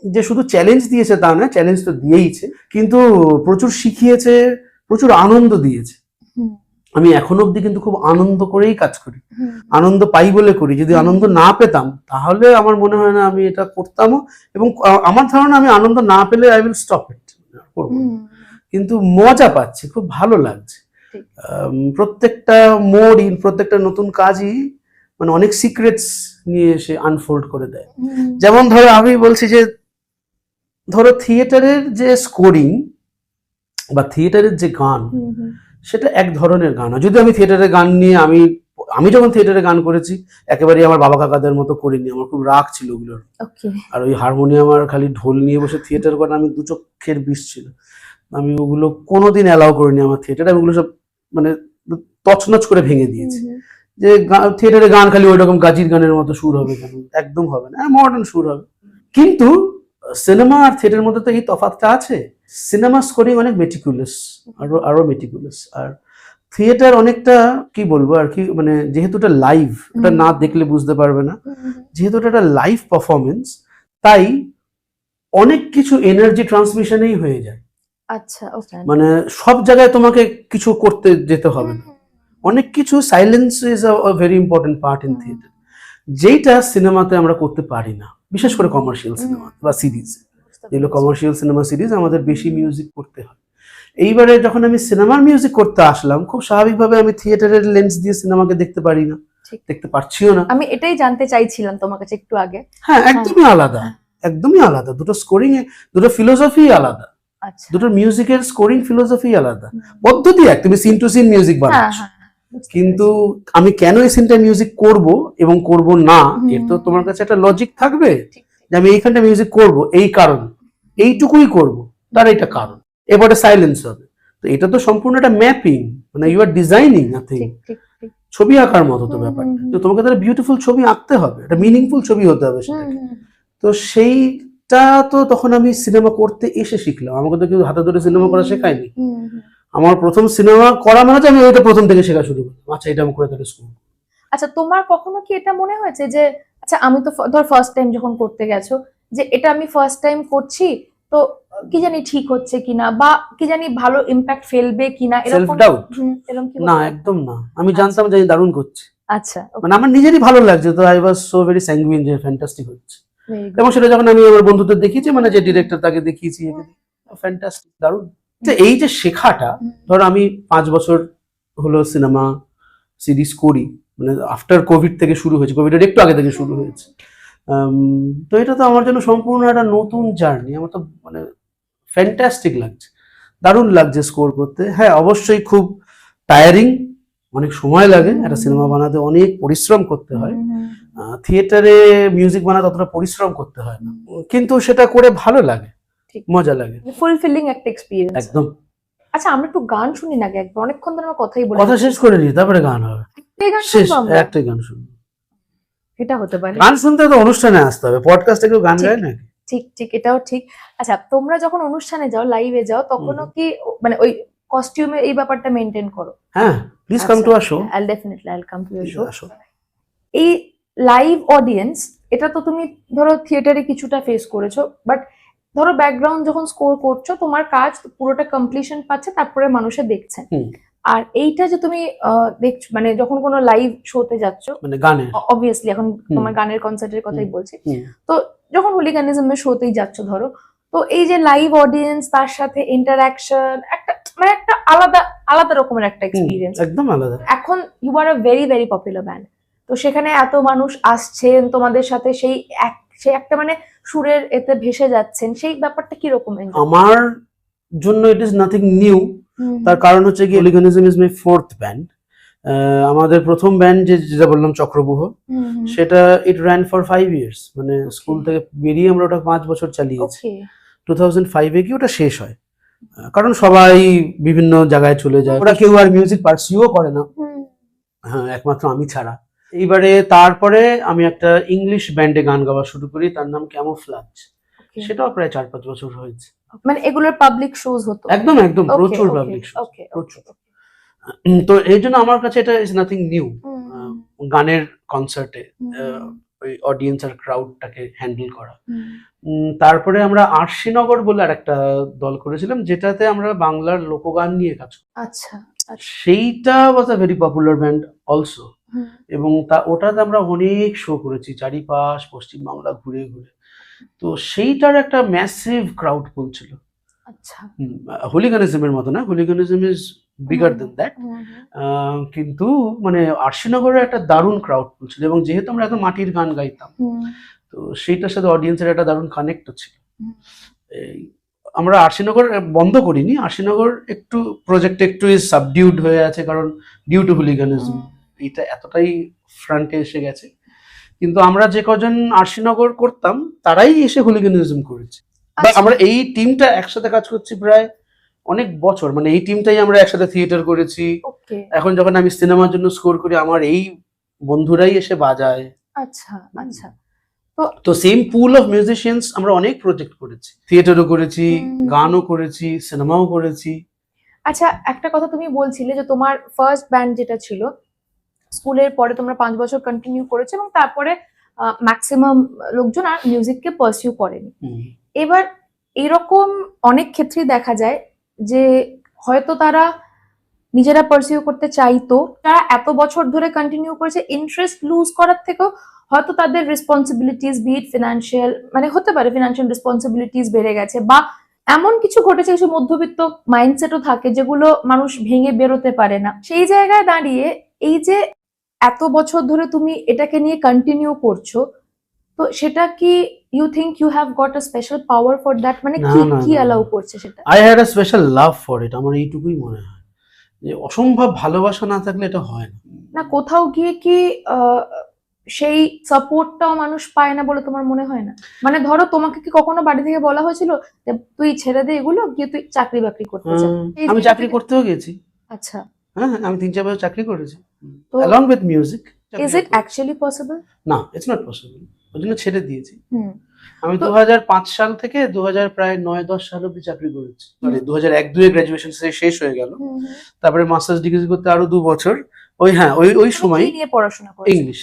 যে শুধু চ্যালেঞ্জ দিয়েছে তা না, চ্যালেঞ্জ তো দিয়েইছে, কিন্তু প্রচুর শিখিয়েছে, প্রচুর আনন্দ দিয়েছে। আমি এখনো অব্দি কিন্তু খুব আনন্দ করেই কাজ করি, আনন্দ পাই বলে করি। যদি আনন্দ না পেতাম তাহলে আমার মনে হয় না আমি এটা করতামও, এবং আমার ধারণা আমি আনন্দ না পেলে আই উইল স্টপ ইট, করবো। কিন্তু মজা পাচ্ছি, খুব ভালো লাগছে। প্রত্যেকটা মোড়ই, প্রত্যেকটা নতুন কাজই মানে অনেক সিক্রেটস নিয়ে এসে আনফোল্ড করে দেয়। যেমন ধরো আমি বলছি যে ধরো থিয়েটারের যে স্কোরিং বা থিয়েটারের যে গান, সেটা এক ধরনের গান। যদি আমি থিয়েটারের গান নিয়ে আমি যখন থিয়েটারে গান করেছি একেবারে আমার বাবা কাকাদের মতো করিনি, আমার খুব রাগ ছিল ওগুলোর। আর ওই হারমোনিয়াম আর খালি ঢোল নিয়ে বসে থিয়েটার করা আমি দু চোখের বিষ ছিল, আমি ওগুলো কোনোদিন অ্যালাউ করিনি আমার থিয়েটারে। আমি ওগুলো সব মানে তছনছ করে ভেঙে দিয়েছি। যে থিয়েটারে গান খালি ওই রকম গাজির গানের মতো সুর হবে কেন, একদম হবে না, মডার্ন সুর হবে। কিন্তু সিনেমা আর থিয়েটারের মধ্যে তো এই তফাৎটা আছে, সিনেমা স্কোরিং অনেক মেটিকুলাস, আরো মেটিকুলাস, আর থিয়েটার অনেকটা কি বলবো আর কি, মানে যেহেতু এটা লাইভ, এটা না দেখলে বুঝতে পারবে না, যেহেতু এটা একটা লাইভ পারফরমেন্স, তাই অনেক কিছু এনার্জি ট্রান্সমিশনেই হয়ে যায়।
আচ্ছা,
মানে সব জায়গায় তোমাকে কিছু করতে যেতে হবে না, অনেক কিছু, silence is a very important part in theatre, যেটা সিনেমাতে আমরা করতে পারি না, বিশেষ করে কমার্শিয়াল সিনেমা বা সিরিজ। যেগুলো কমার্শিয়াল সিনেমা সিরিজ আমাদের বেশি মিউজিক করতে হয়। এইবারে যখন আমি সিনেমার মিউজিক করতে আসলাম, খুব স্বাভাবিকভাবে আমি থিয়েটারের লেন্স দিয়ে সিনেমাকে দেখতে পারি না, দেখতে পারছিও না।
আমি এটাই জানতে চাইছিলাম তোমার কাছে একটু আগে।
হ্যাঁ, একদমই আলাদা, একদমই আলাদা, দুটো স্কোরিং এ দুটো ফিলোসফি আলাদা, দুটো মিউজিকের স্কোরিং ফিলোসফি আলাদা, পদ্ধতি এক, তুমি সিন টু সিন মিউজিক বানাচ্ছ, কিন্তু আমি কেন এই সিনটা মিউজিক করব এবং করব না, এর তো তোমার কাছে একটা লজিক থাকবে যে আমি এইখানটা মিউজিক করব এই কারণ, এইটুকুই করব, তার এটা কারণ, এবারে সাইলেন্স হবে। তো এটা তো সম্পূর্ণ একটা ম্যাপিং, মানে ইউ আর ডিজাইনিং নাথিং, ছবি আঁকার মতো তো ব্যাপারটা। তো তোমাকে তাহলে বিউটিফুল ছবি আঁকতে হবে, একটা মিনিংফুল ছবি হতে হবে সেটাকে। তো সেইটা তো তখন আমি সিনেমা করতে এসে শিখলাম, আমাকে তো কেউ হাতে ধরে সিনেমা করা শেখায়নি। আমার প্রথম সিনেমা করা মানে আমি ওইটা প্রথম থেকে শেখা শুরু করি, আচ্ছা এটা আমি করে তাহলে স্কুল।
আচ্ছা, তোমার কখনো কি এটা মনে হয়েছে যে আচ্ছা আমি তো ধর ফার্স্ট টাইম যখন করতে গেছো, যে এটা আমি ফার্স্ট টাইম করছি, তো কি জানি ঠিক হচ্ছে কিনা, বা কি জানি ভালো ইমপ্যাক্ট ফেলবে কিনা,
সেলফ ডাউট?
এরকম কি?
না, একদম না, আমি জানতাম যে দারুণ করছি।
আচ্ছা,
মানে আমার নিজেরই ভালো লাগছে, তো I was so very sanguine যে ফ্যান্টাস্টিক হচ্ছে। এবং সেটা যখন আমি আমার বন্ধুদের দেখিয়েছি, মানে যে ডিরেক্টর তাকে দেখিয়েছি, ফ্যান্টাস্টিক, দারুণ। এই যে শেখাটা, ধর আমি 5 বছর হলো সিনেমা সিরিজ করি, মানে আফটার কোভিড থেকে শুরু হয়েছে, কোভিডের একটু আগে থেকে শুরু হয়েছে। তো এটা তো আমার জন্য সম্পূর্ণ একটা নতুন জার্নি, আমার তো মানে ফ্যান্টাস্টিক লাগছে, দারুণ লাগছে স্কোর করতে। হ্যাঁ, অবশ্যই খুব টায়ারিং, অনেক সময় লাগে, একটা সিনেমা বানাতে অনেক পরিশ্রম করতে হয়। থিয়েটারে মিউজিক বানাতে অতটা পরিশ্রম করতে হয় না, কিন্তু সেটা করে ভালো লাগে, মজা লাগে,
ফুলফিলিং একটা এক্সপেরিয়েন্স
একদম।
আচ্ছা, আমরা একটু গান শুনি নাকি একবার, অনেকক্ষণ ধরে আমরা কথাই বলি,
কথা শেষ করে নি, তারপরে গান হবে, শেষ একটাই গান শুনবো।
এটা হতে পারে,
গান শুনতে তো অনুষ্ঠানে আসতে হবে, পডকাস্টে কেউ গান গায় নাকি?
ঠিক, এটাও ঠিক। আচ্ছা, তোমরা যখন অনুষ্ঠানে যাও, লাইভে যাও, তখনও কি মানে ওই কস্টিউমে এই ব্যাপারটা মেনটেন করো?
হ্যাঁ, please come to our show.
I'll definitely come to your show. এই লাইভ অডিয়েন্স এটা তো তুমি ধরো থিয়েটারে কিছুটা ফেস করেছো, বাট ধরো ব্যাকগ্রাউন্ড যখন স্কোর করছো তোমার কাজ পুরোটা কমপ্লিশন পাচ্ছে, তারপরে মানুষে দেখছেন।
হুম।
আর এইটা যে তুমি দেখছো মানে যখন কোনো লাইভ শোতে যাচ্ছ,
মানে গানের
অবভিয়াসলি এখন
হুম।
তোমার গানের কনসার্টের কথাই
হুম।
বলছি,
হুম।
তো যখন হুলিগানিজমের শোতেই যাচ্ছ ধরো, তো এই যে লাইভ অডিয়েন্স তার সাথে ইন্টারাকশন একটা মানে একটা আলাদা আলাদা রকমের একটা এক্সপিরিয়েন্স।
একদম আলাদা।
এখন you are a very very popular band, তো সেখানে এত মানুষ আসছেন তোমাদের সাথে, সেই একটা মানে সুরের এতে ভেসে যাচ্ছেন, সেই ব্যাপারটা কিরকম?
আমার জন্য ইট ইজ নাথিং নিউ। তার কারণ হচ্ছে কি hooliganism is my fourth band. আমাদের প্রথম ব্যান্ড যেটা বললাম চক্রবুহ, সেটা ইট র্যান ফর 5 years, মানে স্কুল থেকে বেরিয়ে আমরা ওটা 5 বছর চালিয়েছি। 2005-এ কি ওটা শেষ হয়, কারণ সবাই বিভিন্ন জায়গায় চলে যায়, ওরা কেউ আর মিউজিক পার্সিউও করে না, হ্যাঁ একমাত্র আমি ছাড়া। এইবারে তারপরে আমি একটা ইংলিশ ব্যান্ডে গান গাওয়া শুরু করি, তার নাম ক্যামোফ্লাজ। সেটাও প্রায় 4-5 বছর হয়েছে।
মানে এগুলোর পাবলিক শোজ হতো?
একদম একদম প্রচুর পাবলিক শো, প্রচুর। তো এই জন্য আমার কাছে এটা ইজ নাথিং নিউ, গানের কনসার্টে ওই অডিয়েন্স আর ক্রাউডটাকে হ্যান্ডেল করা। তারপরে আমরা আরশিনগর বলে আর একটা দল করেছিলাম, যেটাতে আমরা বাংলার লোকগান নিয়ে কাজ করি।
আচ্ছা,
সেইটা was a very popular band also, এবং ওটাতে আমরা অনেক শো করেছি চারিপাশ পশ্চিমবাংলা ঘুরে ঘুরে। তো সেইটার একটা ম্যাসিভ ক্রাউড পুল ছিল।
আচ্ছা,
হুলিগানিজমের মতো না, hooliganism is bigger then that, কিন্তু মানে আরশিনগরের একটা দারুণ ক্রাউড পুল ছিল, এবং যেহেতু আমরা এখন মাটির গান গাইতাম, তো সেইটার সাথে অডিয়েন্সের একটা দারুণ কানেক্ট ছিল। আমরা আরশিনগর বন্ধ করিনি, আরশিনগর একটু প্রজেক্ট একটু সাবডিউড হয়ে আছে, কারণ ডিউ টু হুলিগানিজম এটা এতটাই ফ্রন্টে এসে গেছে। কিন্তু আমরা যে কজন আরশিনগর করতাম তারাই এসে হুলিগানিজম করেছে। আমরা এই টিমটা একসাথে কাজ করছি প্রায় অনেক বছর, মানে এই টিমটাই আমরা একসাথে থিয়েটার করেছি। এখন যখন আমি সিনেমার জন্য স্কোর করি আমার এই বন্ধুরাই এসে বাজায়।
আচ্ছা আচ্ছা।
তো সেম পুল অফ মিউজিশিয়ানস আমরা অনেক প্রজেক্ট করেছি, থিয়েটারও করেছি, গানও করেছি, সিনেমাও করেছি।
আচ্ছা, একটা কথা তুমি বলছিলে যে তোমার ফার্স্ট ব্যান্ড যেটা ছিল স্কুলের পরে তোমরা 5 বছর কন্টিনিউ করেছো, এবং তারপরে ম্যাক্সিমাম লোকজন আর মিউজিককে পারসিউ করেনি। এবার এরকম অনেক ক্ষেত্রেই দেখা যায় যে হয়তো তারা নিজেরা পারসিউ করতে চাইতো, তারা এত বছর ধরে কন্টিনিউ করেছে, ইন্টারেস্ট লুজ করার থেকেও হয়তো তাদের রেসপন্সিবিলিটিস বিট ফিনান্সিয়াল, মানে হতে পারে ফিনান্সিয়াল রেসপন্সিবিলিটিস বেড়ে গেছে, বা এমন কিছু ঘটেছে, কিছু মধ্যবিত্ত মাইন্ডসেটও থাকে যেগুলো মানুষ ভেঙে বেরোতে পারে না। সেই জায়গায় দাঁড়িয়ে এই যে এত বছর ধরে তুমি এটাকে নিয়ে কন্টিনিউ করছো, তো সেটা কি you think you have got a special power for that? মানে কি অ্যালাউ করছে সেটা?
I had a special love for it. আমার এইটুকুই মনে হয় যে অসম্ভব ভালোবাসা না থাকলে এটা হয় না।
না, কোথাও গিয়ে কি সেই সাপোর্টটাও মানুষ পায় না বলে তোমার মনে হয় না? মানে ধরো তোমাকে কি কখনো বাড়ি থেকে বলা হয়েছিল যে তুই ছেড়ে দে এগুলো, গিয়ে তুই চাকরি বাকরি করতে চাস?
আমি চাকরি করতেও গেছি।
আচ্ছা,
হ্যাঁ আমি 3-4 বছর চাকরি করেছি along with music.
Is it actually possible?
না, it's not possible. ওই জন্য ছেড়ে দিয়েছি। আমি 2005 সাল থেকে 2009-10 সাল অব্দি চাকরি করেছি। মানে 2001-2 গ্রাজুয়েশন শেষ হয়ে গেল, তারপরে মাস্টার্স ডিগ্রি করতে আরো 2 বছর। ওই সময়
নিয়ে পড়াশোনা করেছি
ইংলিশ।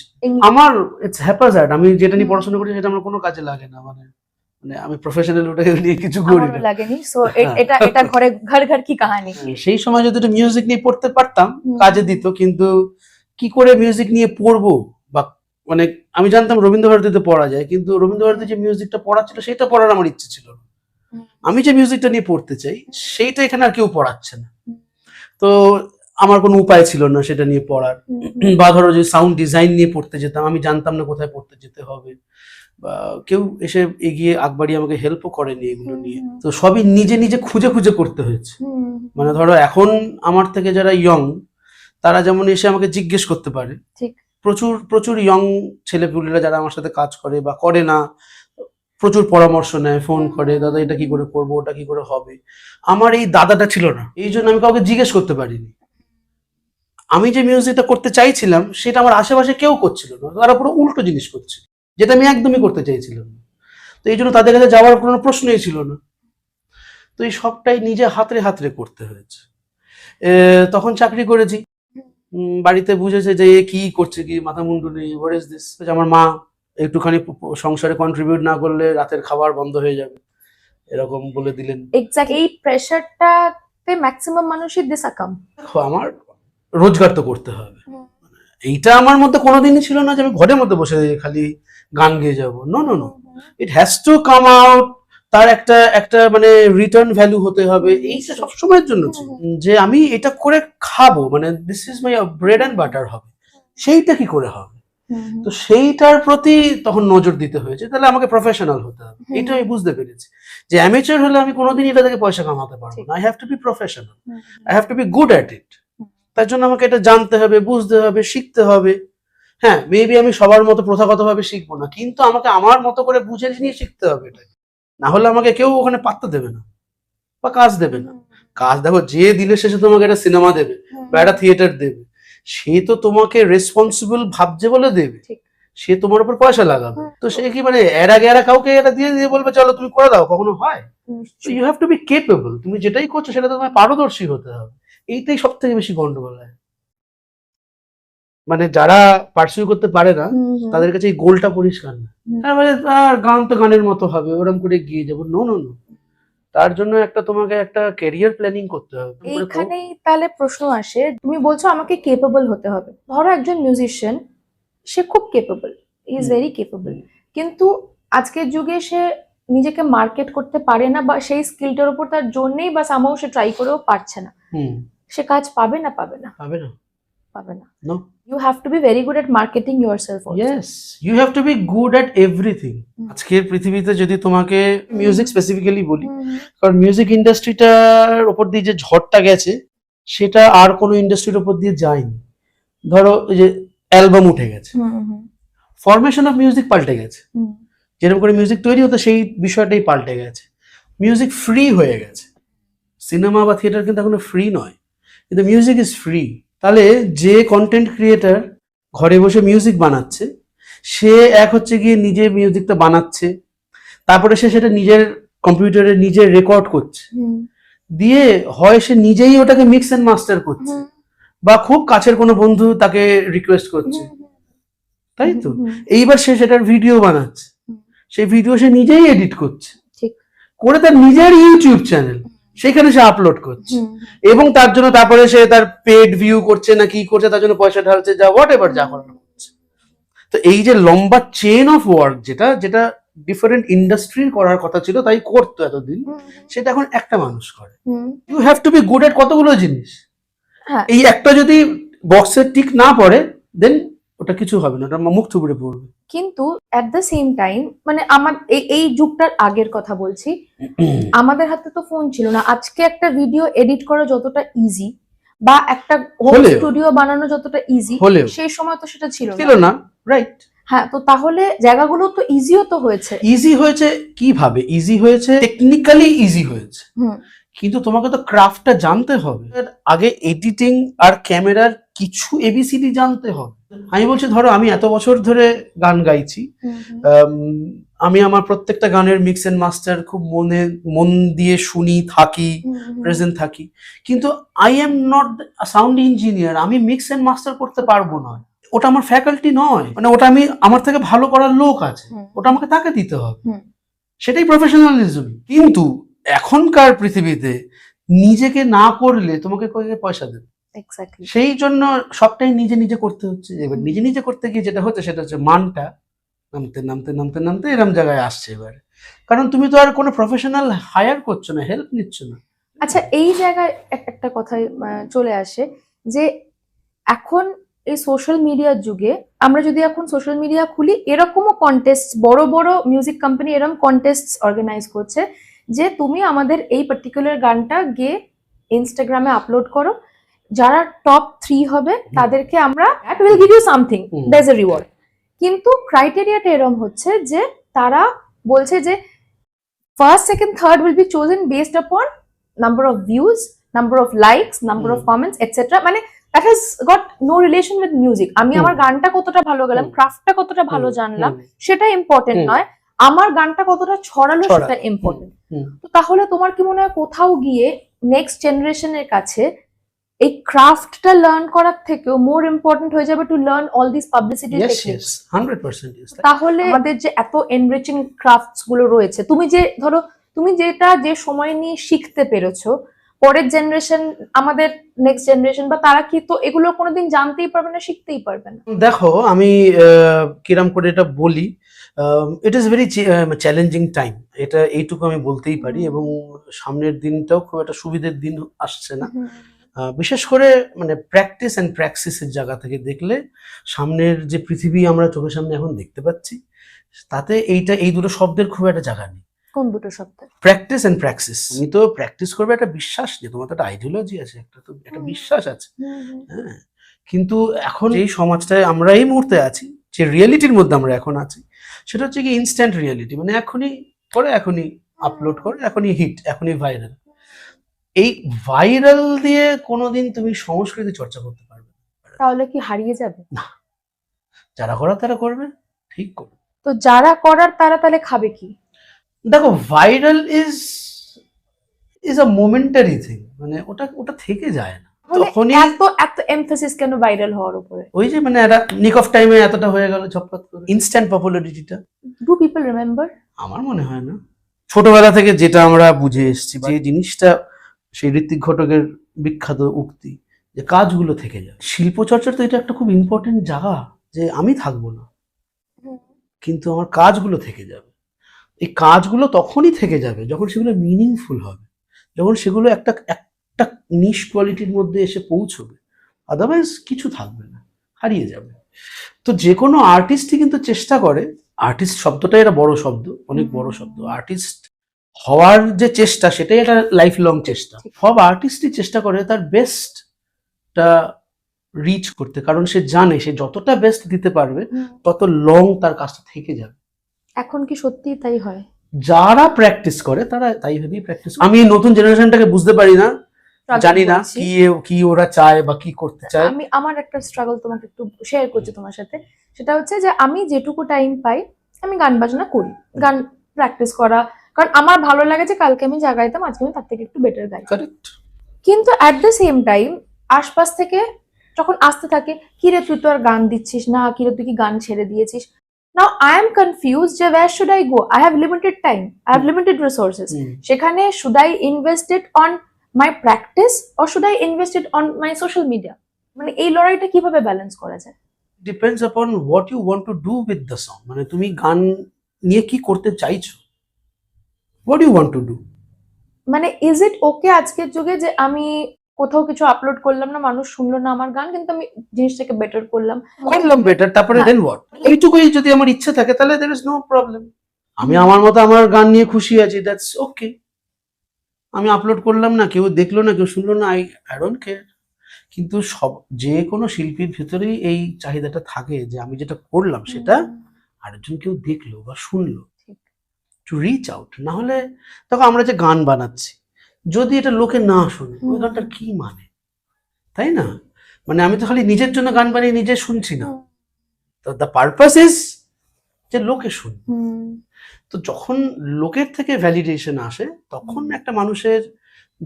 আমার ইটস হ্যাপাজার্ড, আমি যেটা নিয়ে পড়াশোনা করি সেটা আমার কোনো কাজে লাগে না, মানে আমি প্রফেশনাল ওটা নিয়ে কিছু করি না,
লাগেনি। সো এটা ঘর কি কাহিনী।
সেই সময় যদি মিউজিক নিয়ে পড়তে পারতাম কাজে দিত, কিন্তু কি করে মিউজিক নিয়ে পড়বো, বা মানে আমি জানতাম রবীন্দ্রভারতীতে পড়া যায়, কিন্তু রবীন্দ্রভারতী যে মিউজিকটা পড়াচ্ছিল সেটা পড়ার আমার ইচ্ছে ছিল না। আমি যে মিউজিকটা নিয়ে পড়তে চাই সেইটা এখানে আর কেউ পড়াচ্ছে না, তো আমার কোনো উপায় ছিল না সেটা নিয়ে পড়ার। বা ধরো যে সাউন্ড ডিজাইন নিয়ে পড়তে যেতাম, আমি জানতাম না কোথায় পড়তে যেতে হবে, বা কেউ এসে এগিয়ে আগবাড়িয়ে আমাকে হেল্পও করেনি এগুলো নিয়ে। তো সবই নিজে নিজে খুঁজে খুঁজে করতে হয়েছে। মানে ধরো এখন আমার থেকে যারা ইয়ং তারা যেমন এসে আমাকে জিজ্ঞেস করতে পারে, প্রচুর প্রচুর ইয়ং ছেলেপুলেরা যারা আমার সাথে কাজ করে বা করে না, প্রচুর পরামর্শ নেয়, ফোন করে, দাদা এটা কি করে করবো, ওটা কি করে হবে। আমার এই দাদাটা ছিল না, এই জন্য আমি কাউকে জিজ্ঞেস করতে পারিনি। আমি যে মিউজিকটা করতে চাইছিলাম সেটা আমার আশেপাশে কেউ করছিল না, তারা পুরো উল্টো জিনিস করছে, যেটা আমি একদমই করতে চাইছিলাম না। তো এই জন্য তাদের কাছে যাওয়ার কোনো প্রশ্নই ছিল না। তো এই সবটাই নিজে হাতরে হাতরে করতে হয়েছে। তখন চাকরি করেছি, বাড়িতে বুঝেছে যে এ কি করছে, কি মাথা মুন্ডু নেই, হোয়াট ইজ দিস। আমার মা একটুখানি সংসারে কন্ট্রিবিউট না করলে রাতের খাবার বন্ধ হয়ে যাবে, এরকম বলে দিলেন।
এক্স্যাক্ট এই প্রেশারটাতে ম্যাক্সিমাম মানুষই ডিসাকাম।
দেখো, আমার রোজগার তো করতে হবে, এইটা আমার মধ্যে কোনোদিনই ছিল না যে আমি ঘরের মধ্যে বসে খালি গান গেয়ে যাবো। No no no, it has to come out, তার একটা একটা মানে রিটার্ন ভ্যালু হতে হবে। এইটা সবসময়ের জন্য ছিল যে আমি এটা করে খাবো, মানে this is my bread and butter হবে, সেইটা কি করে হবে। তো সেইটার প্রতি তখন নজর দিতে হয়েছে, তাহলে আমাকে প্রফেশনাল হতে হবে। এটা আমি বুঝতে পেরেছি যে অ্যামেচার হলে আমি কোনোদিন এটা থেকে পয়সা কামাতে পারবো না। I have to be professional, I have to be good at it. তার জন্য আমাকে এটা জানতে হবে, বুঝতে হবে, শিখতে হবে। হ্যাঁ, মেবি আমি সবার মতো প্রথাগতভাবে শিখবো না, কিন্তু আমাকে আমার মতো করে বুঝে নিয়ে শিখতে হবে এটা। না হলে আমাকে কেউ ওখানে পাত্তা দেবে না বা কাজ দেবে না। কাজ দেখো, যে দিলে শেষে তোমাকে একটা সিনেমা দেবে বা একটা থিয়েটার দেবে, সে তো তোমাকে রেসপন্সিবল ভাবছে বলে দেবে, সে তোমার উপর পয়সা লাগাবে। তো সে কি মানে এর আগে কাউকে এটা দিয়ে দিয়ে বলবে চলো তুমি করে দাও, কখনো হয়? You have to be capable. তুমি যেটাই করছো সেটা তোমায় পারদর্শী হতে হবে। এইটাই সব থেকে বেশি গন্ডগোল হয়, মানে যারা পার্সিউ করতে পারে না তাদের কাছে এই গোলটা পরিষ্কার না। তারপরে আর গান তো গানের মতো হবে, ওরকম করে গিয়ে যাবো, নো নো নো। তার জন্য তোমাকে একটা ক্যারিয়ার প্ল্যানিং করতে হবে।
এইখানেই তাহলে প্রশ্ন আসে, তুমি বলছো আমাকে কেপেবল হতে হবে। ধরো একজন মিউজিশিয়ান, সে খুব capable, he is very capable, কিন্তু আজকের যুগে সে নিজেকে মার্কেট করতে পারে না, বা সেই স্কিলটার উপর তার জোর নেই, বা সামহাও সে ট্রাই করেও পারছে না। সে কাজ পাবে না? পাবে না,
পাবে না,
পাবে না।
No,
you have to be very good at marketing yourself also.
yes, you have to be good at everything. আজকের পৃথিবীতে যদি তোমাকে মিউজিক স্পেসিফিক্যালি বলি, কারণ মিউজিক ইন্ডাস্ট্রিটার উপর দিয়ে যে ঝড়টা গেছে সেটা আর কোনো ইন্ডাস্ট্রির উপর দিয়ে যায়নি। ধরো এই যে অ্যালবাম উঠে গেছে, ফরমেশন অফ মিউজিক পাল্টে গেছে, যেরকম করে মিউজিক তৈরি হতো সেই বিষয়টাই পাল্টে গেছে। মিউজিক ফ্রি হয়ে গেছে, সিনেমা বা থিয়েটার কিন্তু এখনো ফ্রি নয়, কিন্তু মিউজিক ইজ ফ্রি। তাহলে যে কন্টেন্ট ক্রিয়েটার ঘরে বসে মিউজিক বানাচ্ছে, সে এক হচ্ছে গিয়ে নিজে মিউজিকটা বানাচ্ছে, তারপরে সে সেটা নিজের কম্পিউটারে নিজে রেকর্ড করছে, দিয়ে হয় সে নিজেই ওটাকে মিক্স এন্ড মাস্টার করছে, বা খুব কাছের কোনো বন্ধু তাকে রিকোয়েস্ট করছে, তাই তো? এইবার সে সেটার ভিডিও বানাচ্ছে, সেই ভিডিও সে নিজেই এডিট করছে, করে তার নিজের ইউটিউব চ্যানেল, সেখানে সে আপলোড করছে, এবং তার জন্য তারপরে সে তার পেড ভিউ করছে না কি করছে, তার জন্য পয়সা ঢালছে, যা হোয়াট এভার যা করার করছে। তো এই যে লম্বা চেইন অফ ওয়ার্ক, যেটা যেটা ডিফারেন্ট ইন্ডাস্ট্রির করার কথা ছিল তাই করতো এতদিন, সেটা এখন একটা মানুষ করে। You have to be good at কতগুলো জিনিস। এই একটা যদি বক্সের টিক না পড়ে, দেন ওটা কিছু হবে না, ওটা মুখ থুবড়ে পড়বে।
কিন্তু অ্যাট দ্য সেম টাইম, মানে আমার এই যুগটার আগের কথা বলছি, আমাদের হাতে তো ফোন ছিল না। আজকে একটা ভিডিও এডিট করা যতটা ইজি, বা একটা হোম স্টুডিও বানানো যতটা ইজি, সেই সময় তো সেটা ছিল
না, রাইট?
হ্যাঁ, তো তাহলে জায়গাগুলো তো ইজিও তো হয়েছে।
ইজি হয়েছে কিভাবে? ইজি হয়েছে টেকনিক্যালি, ইজি হয়েছে, কিন্তু তোমাকে তো ক্রাফটটা জানতে হবে। আগে এডিটিং আর ক্যামেরার কিছু এবিসিডি জানতে হবে। আমি বলছি, ধরো আমি এত বছর ধরে গান গাইছি, আমি আমার প্রত্যেকটা গানের মিক্স এন্ড মাস্টার খুব মন দিয়ে শুনি, থাকি, প্রেজেন্ট থাকি, কিন্তু I am not sound engineer. আমি মিক্স এন্ড মাস্টার করতে পারবো না, ওটা আমার ফ্যাকাল্টি নয়, মানে ওটা আমার থেকে ভালো করার লোক আছে, ওটা আমাকে তাকে দিতে হবে, সেটাই প্রফেশনালিজম। কিন্তু এখনকার পৃথিবীতে নিজেকে না করলে তোমাকে পয়সা দেবে, সেই জন্য সবটাই নিজে নিজে করতে হচ্ছে। এবার নিজে নিজে করতে গিয়ে যেটা হচ্ছে সেটা হচ্ছে মানটা নামতে নামতে নামতে নামতে এরম জায়গায় আসছে এবার, কারণ তুমি তো আর কোনো প্রফেশনাল হায়ার করছো না, হেল্প নিচ্ছ না।
আচ্ছা, এই জায়গায় একটা কথাই চলে আসে যে এখন এই সোশ্যাল মিডিয়ার যুগে আমরা যদি এখন সোশ্যাল মিডিয়া খুলি, এরকমও কন্টেস্ট, বড় বড় মিউজিক কোম্পানি এরকম কন্টেস্ট অর্গানাইজ করছে যে তুমি আমাদের এই পার্টিকুলার গানটা গিয়ে ইনস্টাগ্রামে আপলোড করো, যারা টপ 3 হবে তাদেরকে আমরা will give you something, there is a reward. কিন্তু ক্রাইটেরিয়াটা এরকম হচ্ছে যে তারা বলছে যে first, second, third will be chosen based upon number of views, number of likes, number of comments etcetera. মানে that has got no relation with music. আমি আমার গানটা কতটা ভালো গেলাম, ক্রাফটটা কতটা ভালো জানলাম, সেটা ইম্পর্টেন্ট নয়, আমার গানটা কতটা ছড়ালো সেটা ইম্পর্টেন্ট। তো তাহলে তোমার কি মনে হয় কোথাও গিয়ে নেক্সট জেনারেশনের কাছে এই ক্রাফটটা লার্ন করার থেকেও মোর ইম্পর্টেন্ট হয়ে যাবে to learn all this publicity
Yes,
techniques.
yes, 100% yes.
তাহলে আমাদের যে এত এনরিচিং ক্রাফটস গুলো রয়েছে, তুমি যে ধরো তুমি যেটা যে সময় নিয়ে শিখতে পেরেছো, পরের জেনারেশন, আমাদের নেক্সট জেনারেশন বা তারা কি তো এগুলো কোনোদিন জানতেই পারবে না, শিখতেই পারবে না।
দেখো আমি কিরাম করে এটা বলি, it is very challenging time, এটা এইটুকু আমি বলতেই পারি। এবং সামনের দিনটাও খুব একটা সুবিধের দিন আসছে না। বিশেষ করে মানে প্র্যাকটিস অ্যান্ড প্র্যাকসিসের জায়গা থেকে দেখলে সামনের যে পৃথিবী আমরা চোখের সামনে এখন দেখতে পাচ্ছি, তাতে এই দুটো শব্দের খুব একটা জায়গা নেই।
কোন দুটো শব্দ?
Practice and praxis. তুমি তো প্র্যাকটিস করবে একটা বিশ্বাস নিয়ে, তোমার তো একটা আইডিওলজি আছে, একটা বিশ্বাস আছে। হ্যাঁ, কিন্তু এখন এই সমাজটায় আমরা এই মুহূর্তে আছি, যে রিয়েলিটির মধ্যে আমরা এখন আছি, সেটা হচ্ছে কি ইনস্ট্যান্ট রিয়েলিটি। মানে এখনই করে, এখনই আপলোড করে, এখনই হিট, এখনই ভাইরাল। এই ভাইরাল দিয়ে কোনোদিন তুমি সংস্কৃতি চর্চা করতে পারবে না।
তাহলে কি হারিয়ে যাবে?
না, যারা করার তারা করবে, ঠিক করবে।
তো যারা করার তারা তাহলে খাবে কি?
দেখো, viral is a momentary thing, মানে ওটা থেকে যায় না। তখনই
এত এত এমফাসিস কেন ভাইরাল হওয়ার উপরে?
ওই যে মানে একটা নিক অফ টাইমে এতটা হয়ে গেল ঝপঝপ করে, ইনস্ট্যান্ট পপুলারিটিটা।
Do people remember?
আমার মনে হয় না। ছোটবেলা থেকে যেটা আমরা বুঝে এসেছি, যে জিনিসটা, সেই ঋত্বিক ঘটকের বিখ্যাত উক্তি, যে কাজগুলো থেকে যায়। শিল্প চর্চার তো এটা একটা খুব ইম্পর্টেন্ট জায়গা, যে আমি থাকবো না কিন্তু আমার কাজগুলো থেকে যাবে। এই কাজগুলো তখনই থেকে যাবে যখন সেগুলো মিনিংফুল হবে, যখন সেগুলো একটা নিশ কোয়ালিটির মধ্যে এসে পৌঁছবে। আদারওয়াইজ কিছু থাকবে না, হারিয়ে যাবে। তো যে কোনো আর্টিস্টই কিন্তু চেষ্টা করে, আর্টিস্ট শব্দটাই একটা বড় শব্দ, অনেক বড় শব্দ। আর্টিস্ট হওয়ার যে চেষ্টা, সেটাই একটা লাইফ লং চেষ্টা। সব আর্টিস্টই চেষ্টা করে তার বেস্টটা রিচ করতে, কারণ সে জানে সে যতটা বেস্ট দিতে পারবে তত লং তার কাজটা থেকে যাবে।
এখন কি সত্যি তাই হয়?
যারা প্র্যাকটিস করে তারা তাই ভেবেই প্র্যাকটিস। আমি নতুন জেনারেশনটাকে বুঝতে পারি না, জানি না কি ওরা চায় বা কি করতে চায়।
আমি আমার একটা স্ট্রাগল তোমাকে একটু শেয়ার করছি তোমার সাথে। সেটা হচ্ছে যে আমি যেটুকু টাইম পাই আমি গান বাজনা করি, গান প্র্যাকটিস করা, কারণ আমার ভালো লাগে যে কালকে আমি যা গাইতাম আজকে আমি তার থেকে একটু বেটার গাই।
কারেক্ট।
কিন্তু অ্যাট দ্য সেম টাইম আশপাশ থেকে যখন আসতে থাকে, কিরে তুই তো আর গান দিচ্ছিস না, কিরে তুই কি গান ছেড়ে দিয়েছিস। নাও আই এম কনফিউজড যে where should I go? I have limited time, I have limited resources. সেখানে should I invest it on my practice or should I invest it on my social media? মানে এই লড়াইটা কিভাবে balance করা যায়?
Depends upon what you want to do with the song. মানে তুমি গান নিয়ে কি করতে চাইছো, what you want to do.
মানে ইজ ইট ওকে আজকের যুগে যে আমি কোথাও কিছু আপলোড করলাম না, মানুষ শুনলো না আমার গান, কিন্তু আমি জিনিসটাকে বেটার করলাম
বেটার, তারপরে দেন হোয়াট? এইটুকুই যদি আমার ইচ্ছে থাকে তাহলে there is no problem. আমি আমার মতো আমার গান নিয়ে খুশি আছি, দ্যাটস ওকে। আমি আপলোড করলাম না, কেউ দেখলো না, কেউ শুনলো না, আই ডোন্ট কেয়ার। কিন্তু যে কোনো শিল্পীর ভিতরেই এই চাহিদাটা থাকে যে আমি যেটা করলাম সেটা আরেকজন কেউ দেখলো বা শুনলো, টু রিচ আউট। না হলে তখন আমরা যে গান বানাচ্ছি, যদি এটা লোকে না শুনে, ওই গানটার কি মানে, তাই না? মানে আমি তো খালি নিজের জন্য গান বানিয়ে নিজে শুনছি না, তো দ্য পারপাস ইজ যে লোকে শুনবে। তো যখন লোকের থেকে ভ্যালিডেশন আসে, তখন একটা মানুষের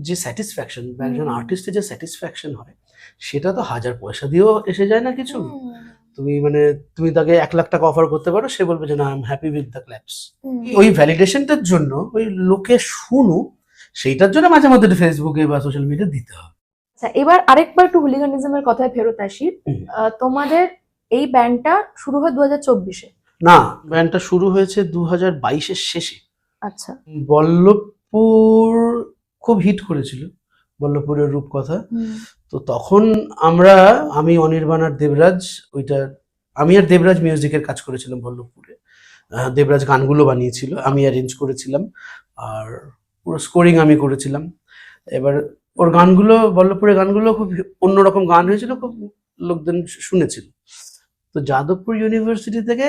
যে স্যাটিসফ্যাকশন বা একজন আর্টিস্টের যে স্যাটিসফ্যাকশন হয়, সেটা তো 1000 পয়সা দিয়েও এসে যায় না কিছু। তুমি তাকে 1 লাখ টাকা অফার করতে পারো, সে বলবে যে না, I am happy with the claps. ওই ভ্যালিডেশনটার জন্য, ওই লোকে শুনুক, সেইটার জন্য মাঝে মধ্যে ফেসবুকে বা সোশ্যাল মিডিয়া দিতে হবে।
আচ্ছা, এবার আরেকবার একটু হুলিগানিজমের কথায় ফেরত আসি। তোমাদের এই ব্যান্ডটা শুরু হয় 2024-এ?
না, ব্যান্ডটা শুরু হয়েছে 2022-এর শেষে।
আচ্ছা।
বল্লভপুর খুব হিট করেছিল, বল্লভপুরের রূপকথা। তো তখন আমি অনির্বাণ আর দেবরাজ, আমি আর দেবরাজ মিউজিকের কাজ করেছিলাম বল্লভপুরে। দেবরাজ গানগুলো বানিয়েছিল, আমি অ্যারেঞ্জ করেছিলাম, আর পুরো স্কোরিং আমি করেছিলাম। এবার ওর গানগুলো, বল্লভপুরের গানগুলো খুব অন্যরকম গান হয়েছিল, খুব লোকজন শুনেছিল। তো যাদবপুর ইউনিভার্সিটি থেকে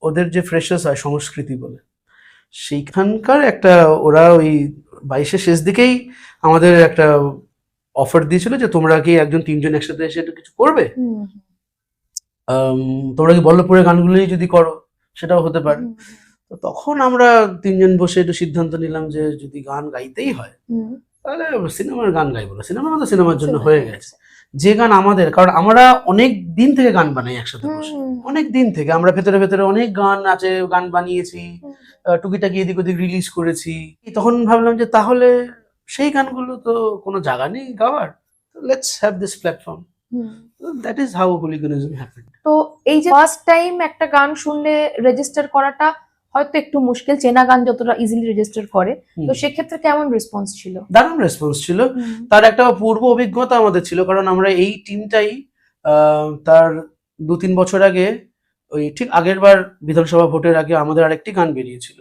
ওদের যে ফ্রেশার্স হয় সংস্কৃতি বলে, সেইখানকার একটা, ওরা ওই 22-এর শেষ দিকেই আমাদের একটা অফার দিয়েছিল যে তোমরা কি 1-3 জন একসাথে এসে একটু কিছু করবে, তোমরা কি বল্লভপুরের গানগুলোই যদি করো সেটাও হতে পারে। তো তখন আমরা 3 জন বসে একটু সিদ্ধান্ত নিলাম যে যদি গান গাইতেই হয় তাহলে সিনেমার গান গাইবো না, সিনেমা তো সিনেমার জন্য হয়ে গেছে। যে গান আমাদের, কারণ আমরা অনেক দিন থেকে গান বানাই একসাথে বসে, অনেক দিন থেকে আমরা ভেতরে ভেতরে অনেক গান আছে, গান বানিয়েছি, টুকিটাকি এদিক ওদিক রিলিজ করেছি। তখন ভাবলাম যে তাহলে সেই গানগুলো তো কোনো জায়গা নেই গাওয়ার, let's have this platform. That is how hooliganism happened.
তো এই যে ফার্স্ট টাইম একটা গান শুনলে রেজিস্টার করাটা হয়তো একটু মুশকিল, চেনা গান যতটা ইজিলি রেজিস্টার করে, তো সেক্ষেত্রে কেমন রেসপন্স ছিল?
দারুণ রেসপন্স ছিল। তার একটা পূর্ব অভিজ্ঞতা আমাদের ছিল, কারণ আমরা এই টিমটাই তার 2-3 বছর আগে, ওই ঠিক আগের বার বিধানসভা ভোটের আগে আমাদের আরেকটি গান বেরিয়েছিল,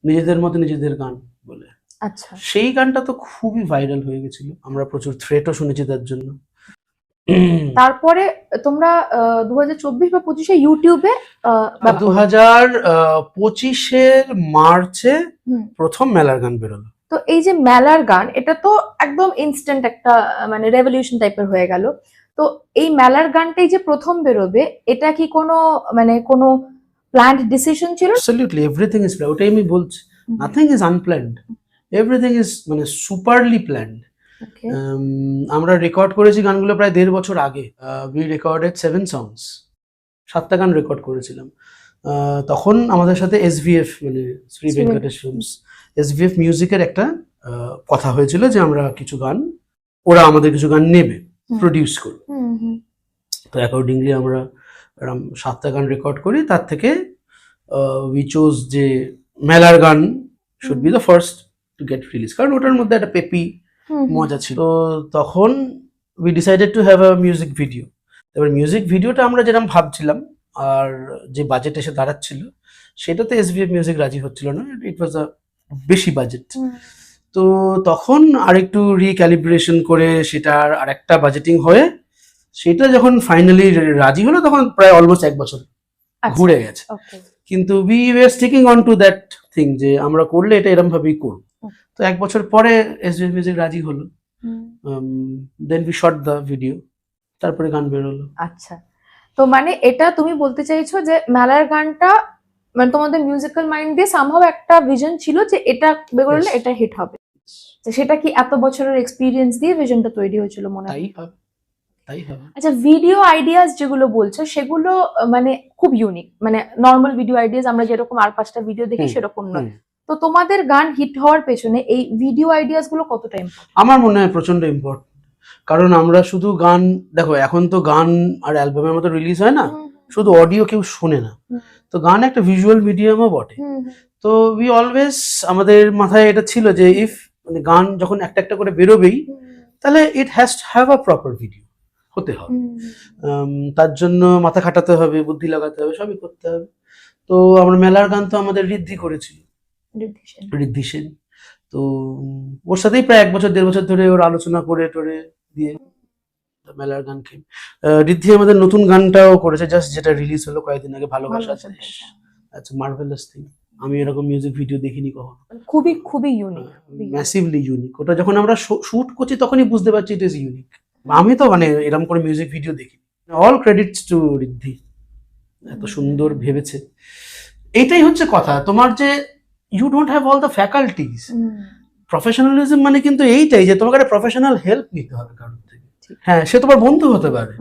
নিজেদের মতো নিজেদের গান বলে।
আচ্ছা,
সেই গানটা তো খুবই ভাইরাল হয়ে গেছিল, আমরা প্রচুর থ্রেটও শুনেছি তার জন্য।
তারপরে তোমরা 2024 বা 25-এ ইউটিউবে
2025-এর মার্চে প্রথম মেলার গান বেরোলো।
তো এই যে মেলার গান, এটা তো একদম ইনস্ট্যান্ট একটা মানে রেভলিউশন টাইপের হয়ে গেল। তো এই মেলার গানটাই যে প্রথম বেরোবে, এটা কি কোনো মানে কোনো প্ল্যান্ড ডিসিশন ছিল?
অ্যাবসলিউটলি এভরিথিং ইজ প্ল্যান্ড, ওটাই আমি বলছি, nothing is unplanned, everything is মানে সুপারলি প্ল্যান্ড। আমরা রেকর্ড করেছি গানগুলো প্রায় 1.5 বছর আগে। উই রেকর্ডেড 7 songs, 7টা গান রেকর্ড করেছিলাম। তখন আমাদের সাথে SVF মানে শ্রী ভেঙ্কটেশ ফিল্মস, SVF মিউজিকের একটা কথা হয়েছিল যে আমরা কিছু গান, ওরা আমাদের কিছু গান নেবে, প্রডিউস করবে। তো অ্যাকর্ডিংলি আমরা 7টা গান রেকর্ড করি, তার থেকে উই চোজ যে মেলার গান should be the first to get release, কারণ ওটার মধ্যে একটা পেপি মজা ছিল। তো তখন we decided to have a music video. এবার মিউজিক ভিডিওটা আমরা যেরকম ভাবছিলাম আর যে বাজেট এসে দাঁড়াচ্ছিল, সেটাতে SVF মিউজিক রাজি হচ্ছিল না, ইট ওয়াজ আ বেশি বাজেট। তো তখন আরেকটু রিক্যালিব্রেশন করে সেটার আরেকটা বাজেটিং হয়ে সেটা যখন ফাইনালি রাজি হলো, তখন প্রায় অলমোস্ট 1 বছর ঘুরে গেছে। কিন্তু we were sticking on to that thing যে আমরা করলে এটা এরকম ভাবেই করব। তো 1 বছর পরে SVF মিউজিক রাজি হলো, then we shot the video, তারপরে গান বেরোলো।
আচ্ছা, তো মানে এটা তুমি বলতে চাইছো যে মেলার গানটা মানে তোমাদের মিউজিক্যাল মাইন্ড দিয়ে সামহাও একটা ভিশন ছিল যে এটা বেরোলে এটা হিট হবে, তো সেটা কি এত বছরের এক্সপিরিয়েন্স দিয়ে ভিশনটা তৈরি হয়েছিল মনে হয়?
তাই হবে।
আচ্ছা, ভিডিও আইডিয়াস যেগুলো বলছো সেগুলো মানে খুব ইউনিক, মানে নর্মাল ভিডিও আইডিয়াস আমরা যেরকম আর 5টা ভিডিও দেখি সেরকম নয়। তো তোমাদের গান হিট হওয়ার পেছনে এই ভিডিও আইডিয়াস গুলো কতটা ইম্পর্টেন্ট?
আমার মনে হয় প্রচন্ড ইম্পর্টেন্ট, কারণ আমরা শুধু গান, দেখো এখন তো গান আর অ্যালবামের মতো রিলিজ হয় না, শুধু অডিও কেউ শোনে না, তো গান একটা ভিজুয়াল মিডিয়ামও বটে। তো উই অলওয়েজ, আমাদের মাথায় এটা ছিল যে ইফ মানে গান যখন একটা একটা করে বেরোবেই, তাহলে ইট has to have a proper video হতে হবে। তার জন্য মাথা খাটাতে হবে, বুদ্ধি লাগাতে হবে, সবই করতে হবে। তো আমরা মেলার গান তো আমাদের ঋদ্ধি করেছিল, ঋদ্ধি সেন। তো ওর সাথেই প্রায় 1 বছর 1.5 বছর ধরে ওর আলোচনা করে টরে দিয়ে মেলার গান খেয়ে ঋদ্ধি আমাদের নতুন গানটাও করেছে, জাস্ট যেটা রিলিজ হলো কয়েকদিন আগে, ভালোবাসা দেশ। আচ্ছা, মার্ভেলাস থিং, আমি এরকম মিউজিক ভিডিও দেখিনি কখনো,
খুবই খুবই ইউনিক,
ম্যাসিভলি ইউনিক। ওটা যখন আমরা শুট করছি তখনই বুঝতে পারছি ইট ইজ ইউনিক। আমি তো মানে এরকম করে মিউজিক ভিডিও দেখি। অল ক্রেডিটস টু ঋদ্ধি, এত সুন্দর ভেবেছে। এটাই হচ্ছে কথা, তোমার যে you don't have all the faculties. Professionalism মানে কিন্তু এইটাই যে তোমাকে একটা প্রফেশনাল হেল্প নিতে হবে কারোর থেকে। হ্যাঁ, সে তোমার বন্ধু হতে পারে,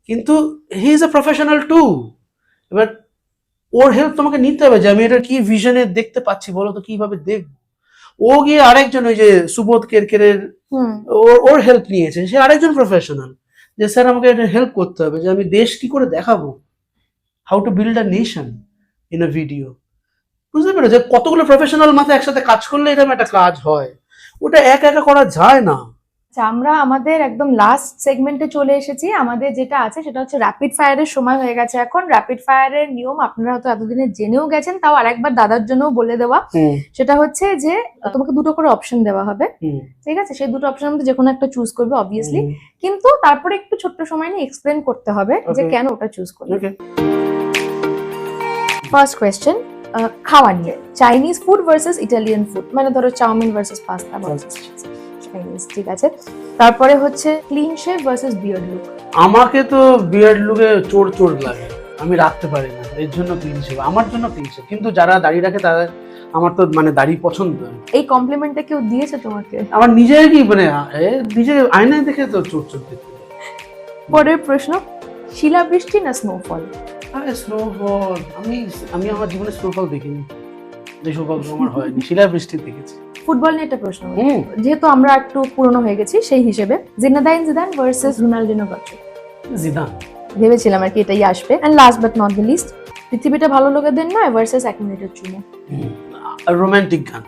কিন্তু he is a professional too. এবার ওর হেল্প তোমাকে নিতে হবে যে আমি এটা কি ভিশনে দেখতে পাচ্ছি, বলো তো কিভাবে দেখবো। ও গিয়ে আরেকজন, ওই যে সুবোধ কেরকেরের, ওর হেল্প নিয়েছে, সে আরেকজন প্রফেশনাল, যে স্যার আমাকে এটা হেল্প করতে হবে যে আমি দেশ কি করে দেখাবো, how to build a nation in a video. বুঝতে পেরেছো যে কতগুলো প্রফেশনাল মাথা একসাথে কাজ করলে এরকম একটা কাজ হয়, ওটা একা একা করা যায় না।
আমরা আমাদের একদম লাস্ট সেগমেন্টে চলে এসেছি। আমাদের যেটা আছে সেটা হচ্ছে র্যাপিড ফায়ারের সময় হয়ে গেছে এখন। র্যাপিড ফায়ারের নিয়ম আপনারা হয়তো এতদিনে জেনেও গেছেন, তাও আরেকবার দাদার জন্য বলে দেওয়া। সেটা হচ্ছে যে তোমাকে 2টো করে অপশন দেওয়া হবে, ঠিক আছে? সেই 2টো অপশনের মধ্যে যে কোনো একটা চুজ করবে অবভিয়াসলি, কিন্তু তারপরে একটু ছোট্ট সময় নিয়ে এক্সপ্লেন করতে হবে যে কেন ওটা চুজ করবে। ফার্স্ট কোয়েশ্চেন, খাওয়া নিয়ে, Chinese food versus Italian food, মানে ধরো chowmein versus pasta versus Chinese, ঠিক আছে? তারপরে হচ্ছে clean shave versus beard look.
আমাকে তো বিয়ার্ড লুকে চোর চোর লাগে, আমি রাখতে পারি না, এর জন্য ক্লিন শেভ, আমার জন্য ক্লিন শেভ। কিন্তু যারা দাড়ি রাখে আমার তো মানে দাড়ি পছন্দ।
এই কমপ্লিমেন্টটা কেউ দিয়েছে তোমাকে?
আমার নিজের কি মানে নিজের আয়নায় দেখে তো চোট চোট দেখতে।
পরের প্রশ্ন, শিলাবৃষ্টি না স্নোফল?
আরে স্নোফল, আমি আমার জীবনে স্নোফল দেখিনি, যে সৌভাগ্য আমার হয়নি, শিলাবৃষ্টি দেখেছি।
ফুটবল নিয়ে একটা প্রশ্ন, যেহেতু আমরা একটু পুরনো হয়ে গেছি সেই হিসেবে, Zinedine Zidane versus Ronaldinho Gaucho.
Zidane.
ভেবেছিলাম আর কি এটাই আসবে। And last but not the least, পৃথিবীটা ভালো লোকেদের নয় ভার্সেস 1 মিনিটের চুমো।
রোমান্টিক গান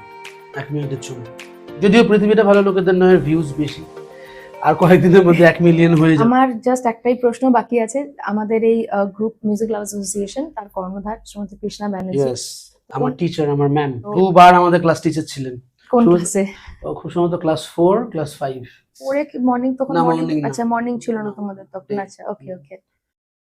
1 মিনিটের চুমো। যদিও পৃথিবীটা ভালো লোকেদের নয় ভিউজ বেশি, আর কয়েকদিনের মধ্যে 1 মিলিয়ন হয়ে যাবে।
আমার জাস্ট একটাই প্রশ্ন বাকি আছে, আমাদের এই গ্রুপ মিউজিক লাভার্স অ্যাসোসিয়েশন, তার কর্ণধার শ্রীমতী কৃষ্ণা ব্যানার্জি।
ইয়েস, আমার টিচার, আমার ম্যাম, দুবার আমাদের ক্লাস টিচার ছিলেন।
কোন ক্লাসে?
খুব সম্ভবত ক্লাস 4, ক্লাস 5।
পরে কি মর্নিং? তখন
না,
মর্নিং,
morning না।
আচ্ছা মর্নিং ছিল না তোমাদের তখন। আচ্ছা, ওকে ওকে।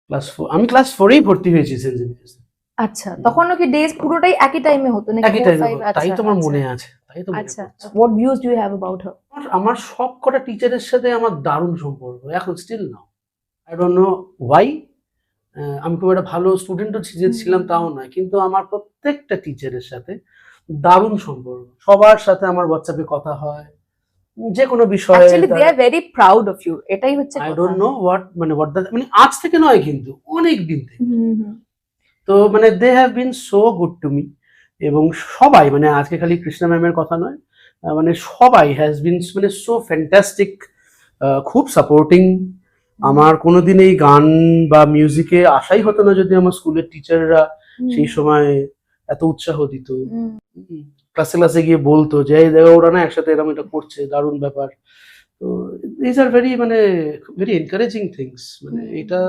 ক্লাস 4, আমি ক্লাস 4এই ভর্তি হয়েছি সেন্ট জেভিয়ার্সে।
আচ্ছা, তখনও কি ডেজ পুরোটাই একই টাইমে হতো নাকি?
একই
4,
টাইমে,
5?
তাই তো আমার মনে আছে, তাই তো মনে
আচ্ছা,
পড়ছে।
What views do you have about her?
আমার সব কটা টিচারের সাথে আমার দারুণ সম্পর্ক, এখন still now. I don't know why. আমি খুব একটা ভালো স্টুডেন্টও ছিলাম তাও নয়, কিন্তু আমার প্রত্যেকটা টিচারের সাথে দারুণ সম্পর্ক। সবার সাথে আমার হোয়াটসঅ্যাপে কথা হয়, যে কোনো বিষয়ে।
Actually they are very proud of you, এটাই হচ্ছে
আই
কথা।
ডোন্ট নো হোয়াট, মানে মানে আজ থেকে নয়, কিন্তু অনেক দিন থেকে।
হুম।
তো মানে they have been so good to me. এবং সবাই, মানে আজকে খালি কৃষ্ণা ম্যামের কথা নয়, মানে সবাই হ্যাজ বিন মানে সো ফ্যান্টাস্টিক, খুব সাপোর্টিং। আমার কোনোদিন এই গান বা মিউজিকে আশাই হতো না যদি আমার স্কুলের টিচাররা সেই সময় এত উৎসাহ দিত। ক্লাসে ক্লাসে গিয়ে বলতো যে এই দেখো ওরা না একসাথে এরকম এটা করছে, দারুণ ব্যাপার। তো দিস আর ভেরি মানে ভেরি এনকারেজিং থিংস। মানে এটা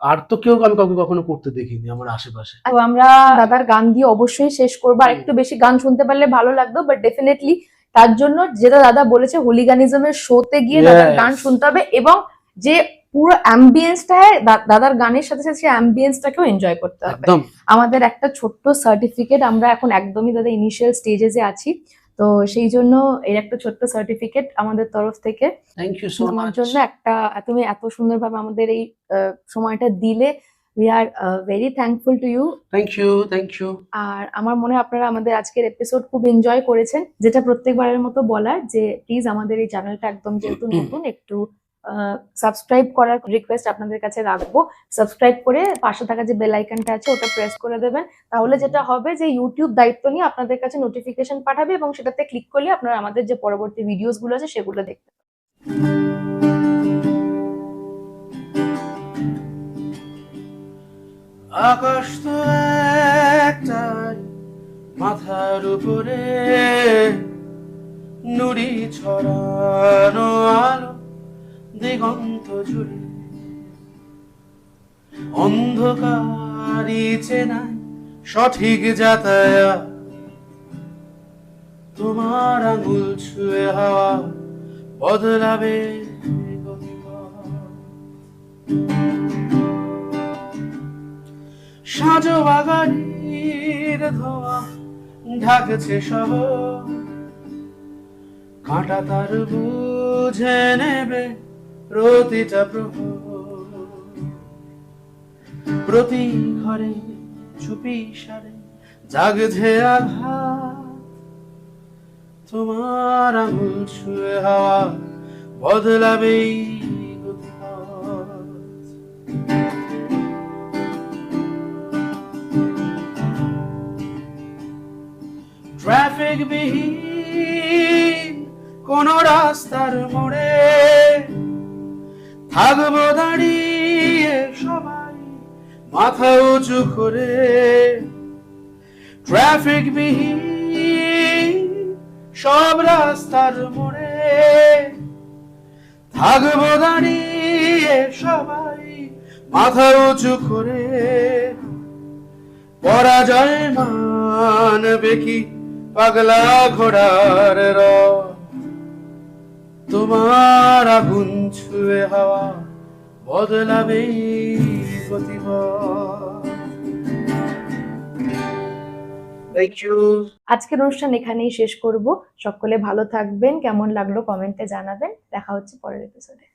আর তো কেউ আমি কাউকে কখনো করতে দেখিনি আমার আশেপাশে।
তো আমরা দাদার গান দিয়ে অবশ্যই শেষ করবো। আর একটু বেশি গান শুনতে পারলে ভালো লাগতো, বাট ডেফিনেটলি তার জন্য যেটা দাদা বলেছে, হোলিগানিজমের শোতে গিয়ে দাদার গান শুনতে হবে, এবং যে পুরো অ্যাম্বিয়েন্সটা, দাদার গানের সাথে সাথে সেই অ্যাম্বিয়েন্সটাকেও এনজয় করতে হবে।
একদম।
আমাদের একটা ছোট্ট সার্টিফিকেট, আমরা এখন একদমই দাদা ইনিশিয়াল স্টেজে আছি, তো সেই জন্য এর একটা ছোট্ট সার্টিফিকেট আমাদের তরফ থেকে
থ্যাংক ইউ সো
আমার
মাচ।
জন্য। একটা তুমি এত সুন্দরভাবে আমাদের এই সময়টা দিলে, we are very thankful to you.
Thank you, thank you.
আর আমার মনে হয় আপনারা আমাদের আজকের এপিসোড খুব এনজয় করেছেন। যেটা প্রত্যেকবারের মতো বলার, যে প্লিজ আমাদের এই চ্যানেলটা একদম যেহেতু নতুন, একটু সাবস্ক্রাইব করার রিকোয়েস্ট আপনাদের কাছে রাখবো। সাবস্ক্রাইব করে পাশে থাকা যে বেল আইকনটা আছে ওটা প্রেস করে দেবেন, তাহলে যেটা হবে যে ইউটিউব দায়িত্ব নিয়ে আপনাদের কাছে নোটিফিকেশন পাঠাবে, এবং সেটাতে ক্লিক করলে আপনারা আমাদের যে পরবর্তী ভিডিওস গুলো আছে সেগুলো দেখতে পাবেন।
আকাশ তো একটাই মাথার উপরে, নুড়ি ছড়ানো আলো দিগন্ত জুড়ে, অন্ধকারই চেনায় সঠিক যাতায়াত, তোমার আঙুল ছুঁয়ে হাওয়া বদলাবে গতিপথ। সাজো বাগানের ধোঁয়া ঢাকছে শহর, কাঁটা তার বুঝে নেবে প্রতিটা প্রহর, প্রতি ঘরে চুপি সারে জাগছে আঘাত, তোমার আঙুল ছুঁয়ে হাওয়া বদলাবেই গতিপথ। ট্রাফিক বিহীন কোন রাস্তার মোড়ে থাকবো দাঁড়িয়ে সবাই মাথা উঁচু করে, ট্রাফিক বিহীন সব রাস্তার মোড়ে থাকবো দাঁড়িয়ে সবাই মাথা উঁচু করে, পরাজয় মানবে কি পাগলা ঘোড়ার রথ, তোমার আগুন ছুঁয়ে হাওয়া বদলাবে গতিপথ। Thank you.
আজকের অনুষ্ঠান এখানেই শেষ করব। সকলে ভালো থাকবেন, কেমন লাগলো কমেন্টে জানাবেন। দেখা হচ্ছে পরের এপিসোডে।